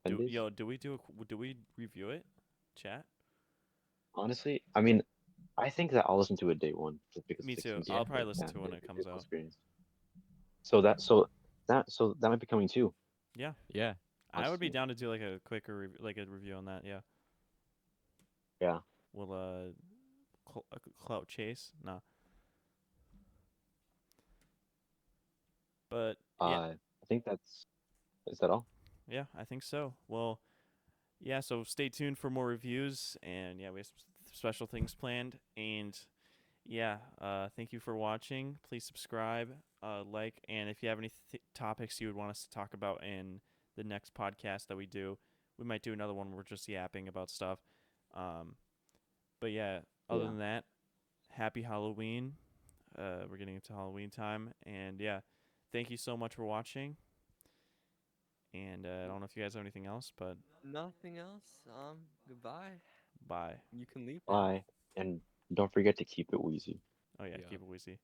10 days. do we do we review it, chat? Honestly, I mean, I think that I'll listen to it day one just because Me it's like too. some I'll sort of probably like listen to it when it comes visual out. experience. So that might be coming too. Yeah, Yeah. I would be Honestly, down to do like a quicker like a review on that. Yeah, yeah. we'll clout chase. Nah, but yeah, I think that's is that all? yeah, I think so. Well, yeah, so stay tuned for more reviews, and yeah, we have some special things planned. And yeah, thank you for watching. Please subscribe, like, and if you have any topics you would want us to talk about in the next podcast that we do, we might do another one where we're just yapping about stuff. Um, but yeah, other Yeah. than that, happy Halloween. We're getting into Halloween time, and yeah, thank you so much for watching. And I don't know if you guys have anything else, but Nothing else. Goodbye. bye. You can leave now. Bye, and don't forget to keep it wheezy. Oh yeah, Yeah. keep it wheezy.